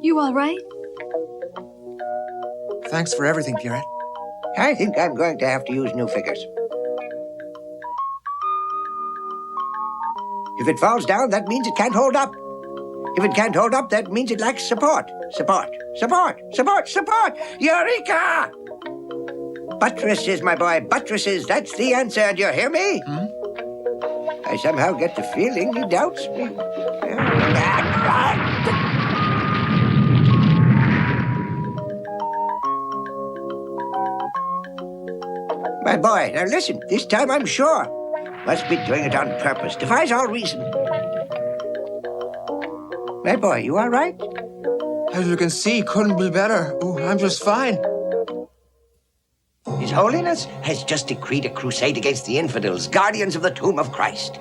You all right? Thanks for everything, Pierrette. I think I'm going to have to use new figures. If it falls down, that means it can't hold up. If it can't hold up, that means it lacks support. Support, support, support, support! Eureka! Buttresses, my boy, buttresses. That's the answer. Do you hear me? I somehow get the feeling he doubts me. My boy, now listen. This time I'm sure. Must be doing it on purpose. Defies all reason. My boy, you all right? As you can see, couldn't be better. Oh, I'm just fine. His Holiness has just decreed a crusade against the infidels, guardians of the tomb of Christ.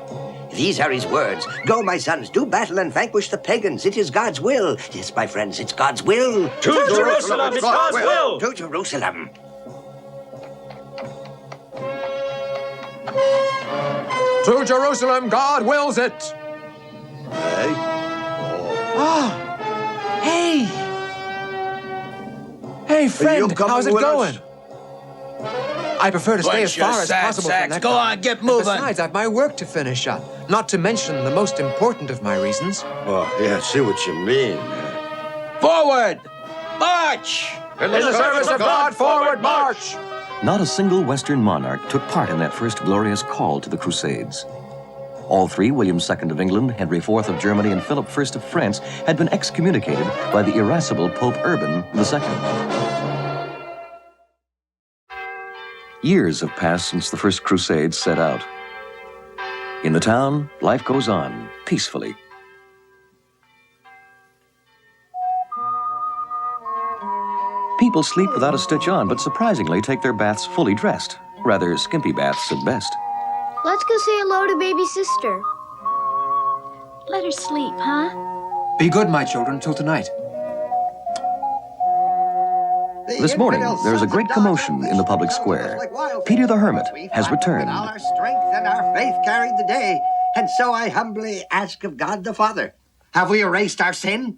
These are his words. Go, my sons, do battle and vanquish the pagans. It is God's will. Yes, my friends, it's God's will. To Jerusalem, it's God's will. To Jerusalem. To Jerusalem, God wills it. Hey? Ah, hey. Hey, friend, how's it going? I prefer to stay as far as possible from that. Go on, get moving. Besides, I've my work to finish up. Not to mention the most important of my reasons. Oh, yeah, I see what you mean. Forward! March! In the service of God, forward march! Not a single Western monarch took part in that first glorious call to the Crusades. All three, William II of England, Henry IV of Germany, and Philip I of France, had been excommunicated by the irascible Pope Urban II. Years have passed since the first Crusades set out. In the town, life goes on peacefully. People sleep without a stitch on, but surprisingly take their baths fully dressed. Rather skimpy baths at best. Let's go say hello to baby sister. Let her sleep, huh? Be good, my children, till tonight. This morning, there's a great commotion in the public square. Peter the Hermit has returned. All our strength and our faith carried the day, and so I humbly ask of God the Father, have we erased our sin?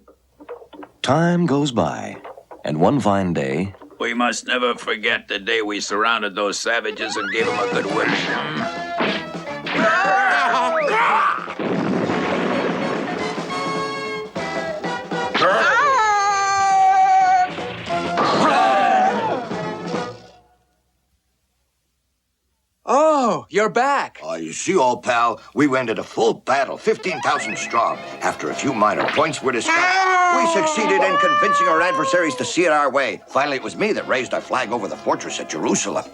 Time goes by, and one fine day... We must never forget the day we surrounded those savages and gave them a good whipping. Oh, you're back. You see, old pal, we went at a full battle, 15,000 strong. After a few minor points were discussed, we succeeded in convincing our adversaries to see it our way. Finally, it was me that raised our flag over the fortress at Jerusalem.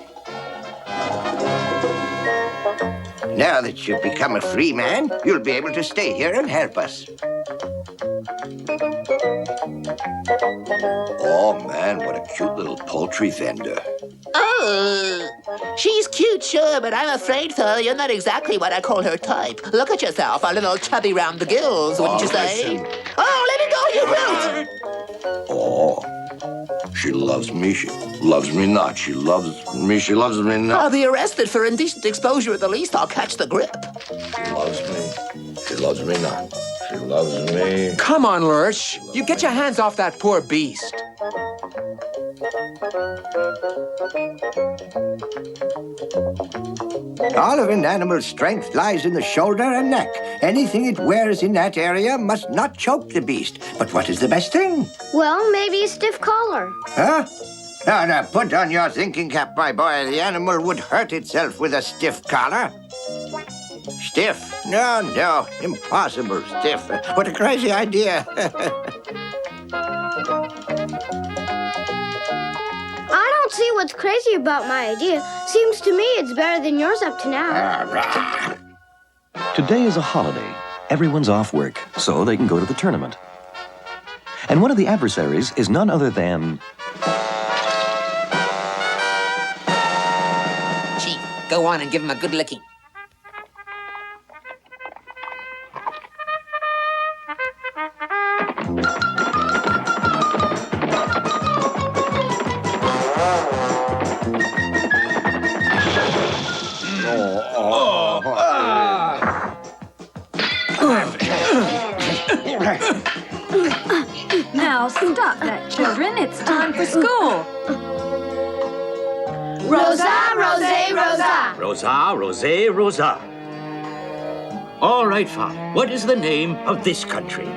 Now that you've become a free man, you'll be able to stay here and help us. Oh, man, what a cute little poultry vendor. Oh, she's cute, sure, but I'm afraid, sir, you're not exactly what I call her type. Look at yourself, a little chubby round the gills, wouldn't you say? Listen. Oh, let me go, you brute! Oh, she loves me. She loves me not. She loves me. She loves me I'll not. be arrested for indecent exposure at the least. I'll catch the grip. She loves me. She loves me not. She loves me. Come on, Lurch. You get your hands off that poor beast. All of an animal's strength lies in the shoulder and neck. Anything it wears in that area must not choke the beast. But what is the best thing? Well, maybe a stiff collar. Huh? Now, put on your thinking cap, my boy. The animal would hurt itself with a stiff collar. Stiff? No, impossible stiff. What a crazy idea. I don't see what's crazy about my idea. Seems to me it's better than yours up to now. Today is a holiday. Everyone's off work, so they can go to the tournament. And one of the adversaries is none other than... Chief, go on and give him a good licking. Now stop that, children. It's time for school. Rosa, rose, rosa. Rosa, rosé, rosa. All right, Father. What is the name of this country?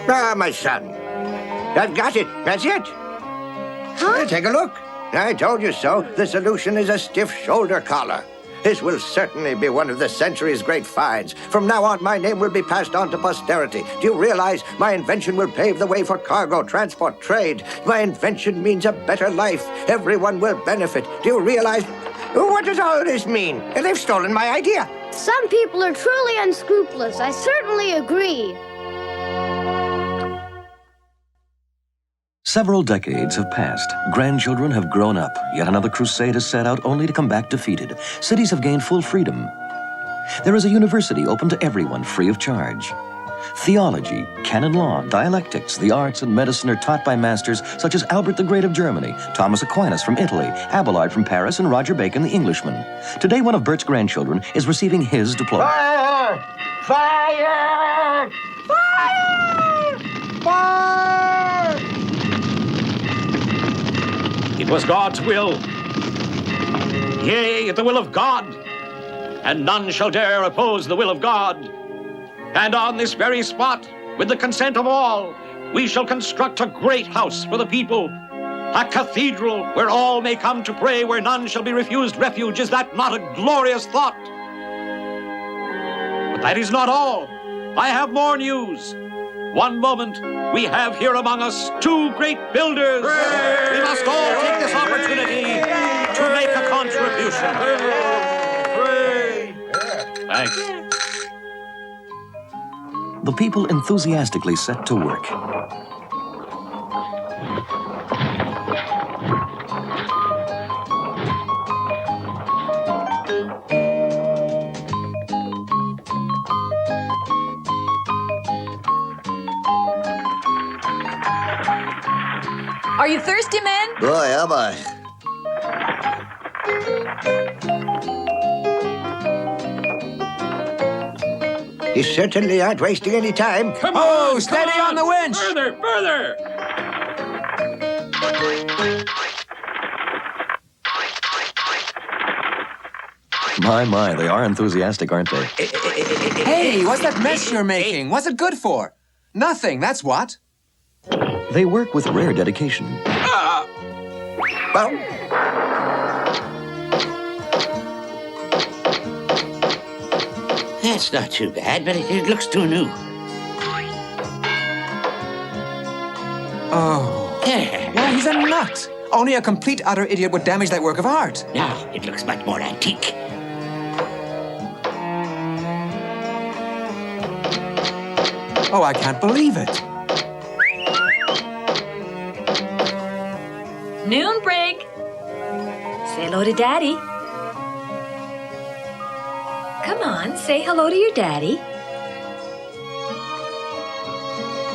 Ah, my son. I've got it. That's it. Huh? Take a look. I told you so. The solution is a stiff shoulder collar. This will certainly be one of the century's great finds. From now on, my name will be passed on to posterity. Do you realize my invention will pave the way for cargo, transport, trade? My invention means a better life. Everyone will benefit. Do you realize? What does all this mean? They've stolen my idea. Some people are truly unscrupulous. I certainly agree. Several decades have passed. Grandchildren have grown up. Yet another crusade has set out only to come back defeated. Cities have gained full freedom. There is a university open to everyone, free of charge. Theology, canon law, dialectics, the arts, and medicine are taught by masters such as Albert the Great of Germany, Thomas Aquinas from Italy, Abelard from Paris, and Roger Bacon the Englishman. Today, one of Bert's grandchildren is receiving his diploma. Fire! Fire! Fire! Fire! It was God's will. Yea, the will of God. And none shall dare oppose the will of God. And on this very spot, with the consent of all, we shall construct a great house for the people. A cathedral where all may come to pray, where none shall be refused refuge. Is that not a glorious thought? But that is not all. I have more news. One moment, we have here among us two great builders. Hooray! We must all take this opportunity to make a contribution. Hooray! Thanks. The people enthusiastically set to work. Are you thirsty, men? Boy, am I. You certainly aren't wasting any time. Come on, steady on the winch. Further, further. My, they are enthusiastic, aren't they? Hey, what's that mess you're making? What's it good for? Nothing, that's what. They work with rare dedication. Well, that's not too bad, but it looks too new. Oh. There. Well, he's a nut. Only a complete, utter idiot would damage that work of art. Now, it looks much more antique. Oh, I can't believe it. Noon break. Say hello to Daddy. Come on, say hello to your daddy.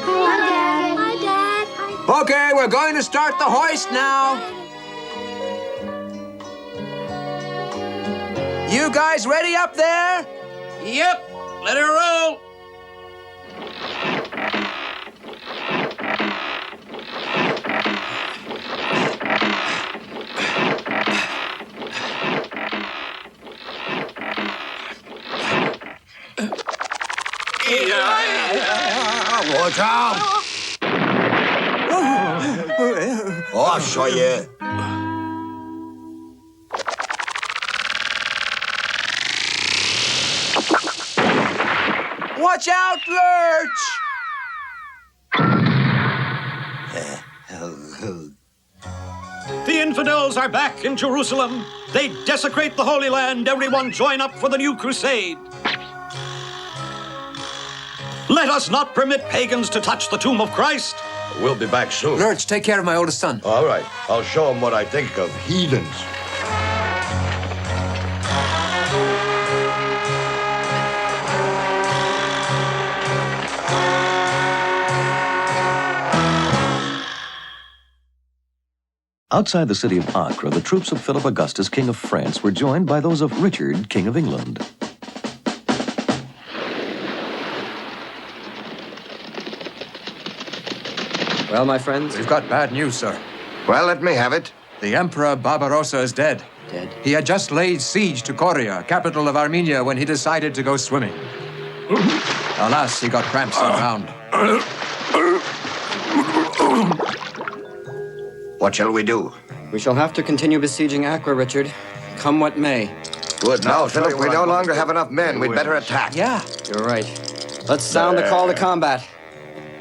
Hi, Dad. Hi, Dad. Okay, we're going to start the hoist now. You guys ready up there? Yep, let her roll. Watch out! Oh, I'll show you. Watch out, Lurch! The infidels are back in Jerusalem. They desecrate the Holy Land. Everyone join up for the new crusade. Let us not permit pagans to touch the tomb of Christ. We'll be back soon. Lurch, take care of my oldest son. All right. I'll show him what I think of heathens. Outside the city of Acre, the troops of Philip Augustus, King of France, were joined by those of Richard, King of England. Well, my friends? We've got bad news, sir. Well, let me have it. The Emperor Barbarossa is dead. Dead? He had just laid siege to Korea, capital of Armenia, when he decided to go swimming. Alas, he got cramps and drowned. What shall we do? We shall have to continue besieging Acre, Richard. Come what may. Good. Now, Philip, we no longer have enough men. We'd better attack. Yeah. You're right. Let's sound the call to combat.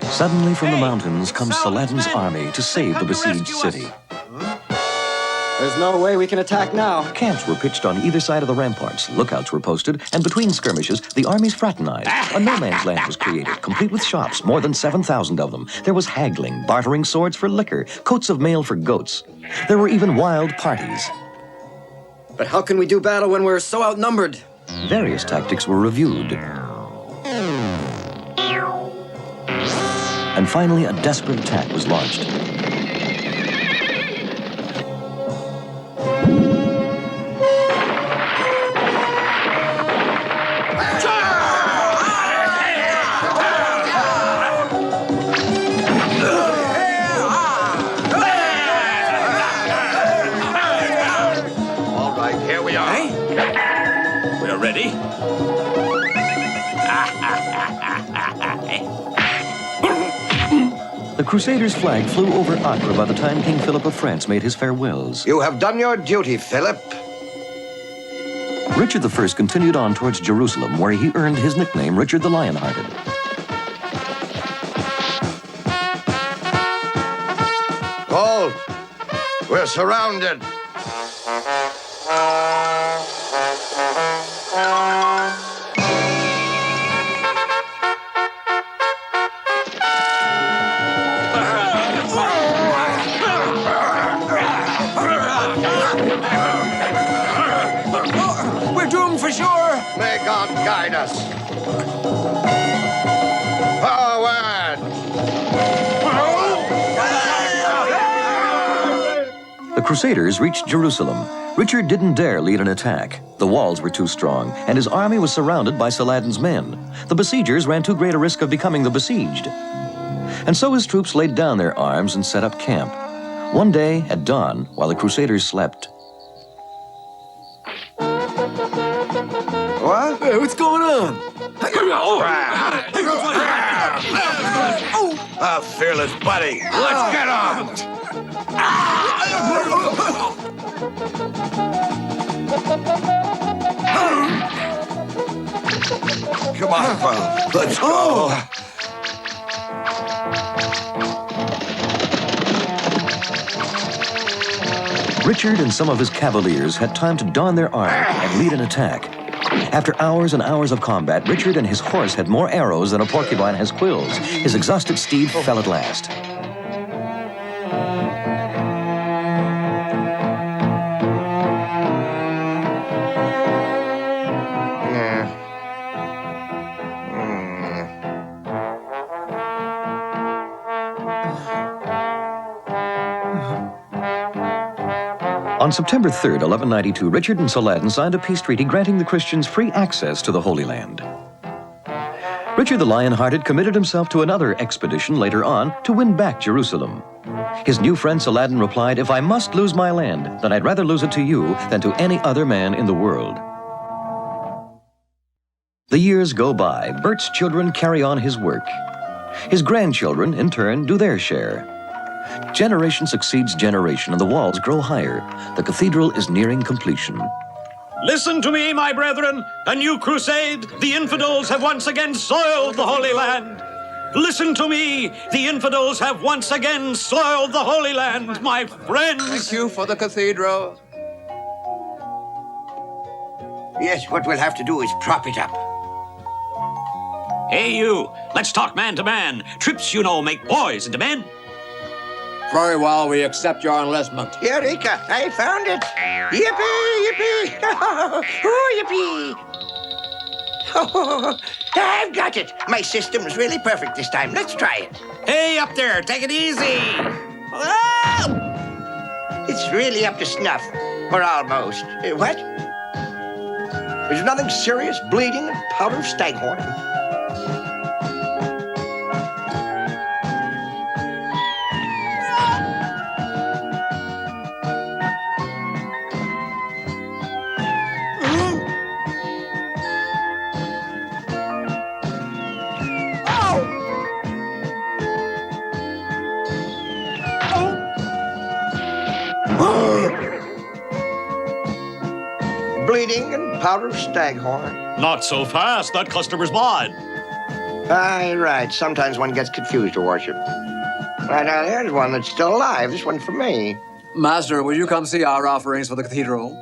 Suddenly from the mountains comes Saladin's army to save the besieged city. There's no way we can attack now. Camps were pitched on either side of the ramparts, lookouts were posted, and between skirmishes, the armies fraternized. A no-man's land was created, complete with shops, more than 7,000 of them. There was haggling, bartering swords for liquor, coats of mail for goats. There were even wild parties. But how can we do battle when we're so outnumbered? Various tactics were reviewed. And finally, a desperate attack was launched. All right, here we are. We're ready. The Crusaders' flag flew over Acre by the time King Philip of France made his farewells. You have done your duty, Philip. Richard I continued on towards Jerusalem, where he earned his nickname, Richard the Lionhearted. Paul, we're surrounded. We're doomed for sure. May God guide us. Forward! The Crusaders reached Jerusalem. Richard didn't dare lead an attack. The walls were too strong, and his army was surrounded by Saladin's men. The besiegers ran too great a risk of becoming the besieged. And so his troops laid down their arms and set up camp. One day, at dawn, while the Crusaders slept. What? Hey, what's going on? A fearless buddy. Let's get on. Come on, Paul. Let's go. Richard and some of his cavaliers had time to don their armor and lead an attack. After hours and hours of combat, Richard and his horse had more arrows than a porcupine has quills. His exhausted steed fell at last. On September 3rd, 1192, Richard and Saladin signed a peace treaty granting the Christians free access to the Holy Land. Richard the Lion-Hearted committed himself to another expedition later on to win back Jerusalem. His new friend Saladin replied, "If I must lose my land, then I'd rather lose it to you than to any other man in the world." The years go by. Bert's children carry on his work. His grandchildren, in turn, do their share. Generation succeeds generation, and the walls grow higher. The cathedral is nearing completion. Listen to me, my brethren. A new crusade. The infidels have once again soiled the Holy Land. Listen to me. The infidels have once again soiled the Holy Land, my friends. Thank you for the cathedral. Yes, what we'll have to do is prop it up. Hey, you. Let's talk man to man. Trips, you know, make boys into men. Very well, we accept your enlistment. Eureka! I found it! Yippee! Yippee! Oh, yippee! Oh, I've got it! My system's really perfect this time. Let's try it. Hey, up there, take it easy. Oh! It's really up to snuff. Or almost. What? There's nothing serious, bleeding, and powder of staghorn. Bleeding and powder of staghorn. Not so fast. That customer's mine. Aye, right. Sometimes one gets confused, Your Worship. Right now, there's one that's still alive. This one for me. Master, will you come see our offerings for the cathedral?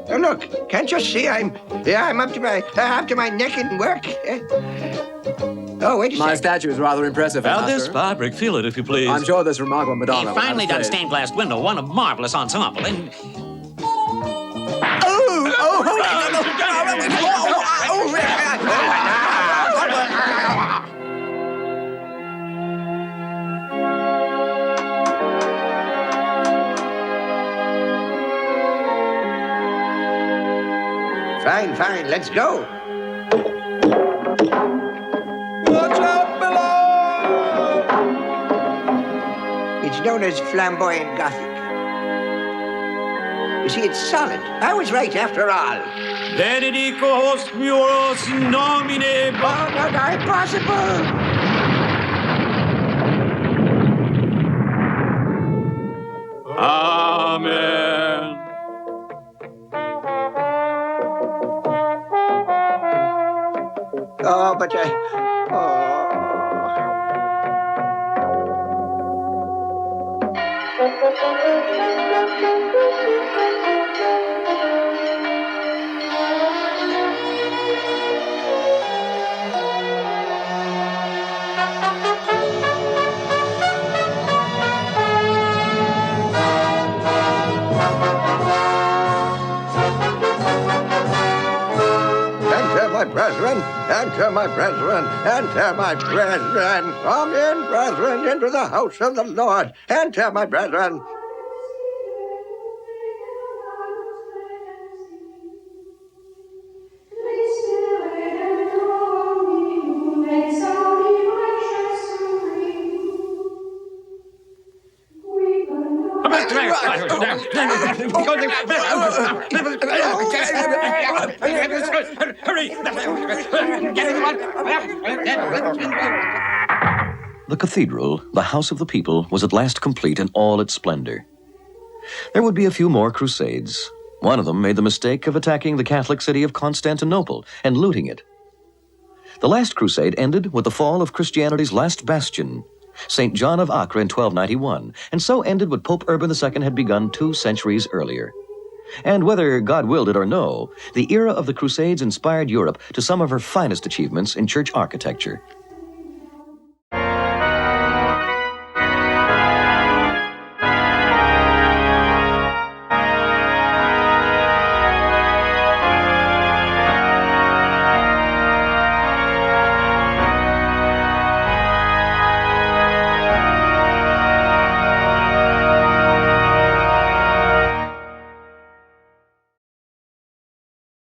Oh, look, can't you see I'm up to my neck in work? Oh, wait a second. My statue is rather impressive, Now, Master. this fabric, feel it if you please. I'm sure this remarkable Madonna He will finally have done a faith. stained glass window, one of marvelous ensemble, and... Fine, fine, let's go. Watch out below! It's known as flamboyant Gothic. You see, it's solid. I was right after all. Benedicos muros nomine... Oh, not impossible! Amen. Oh, but Enter, my brethren, enter, my brethren, enter, my brethren. Come in, brethren, into the house of the Lord. Enter, my brethren. The cathedral, the house of the people, was at last complete in all its splendor. There would be a few more crusades. One of them made the mistake of attacking the Catholic city of Constantinople and looting it. The last crusade ended with the fall of Christianity's last bastion, St. John of Acre in 1291, and so ended what Pope Urban II had begun 2 centuries earlier. And whether God willed it or no, the era of the Crusades inspired Europe to some of her finest achievements in church architecture.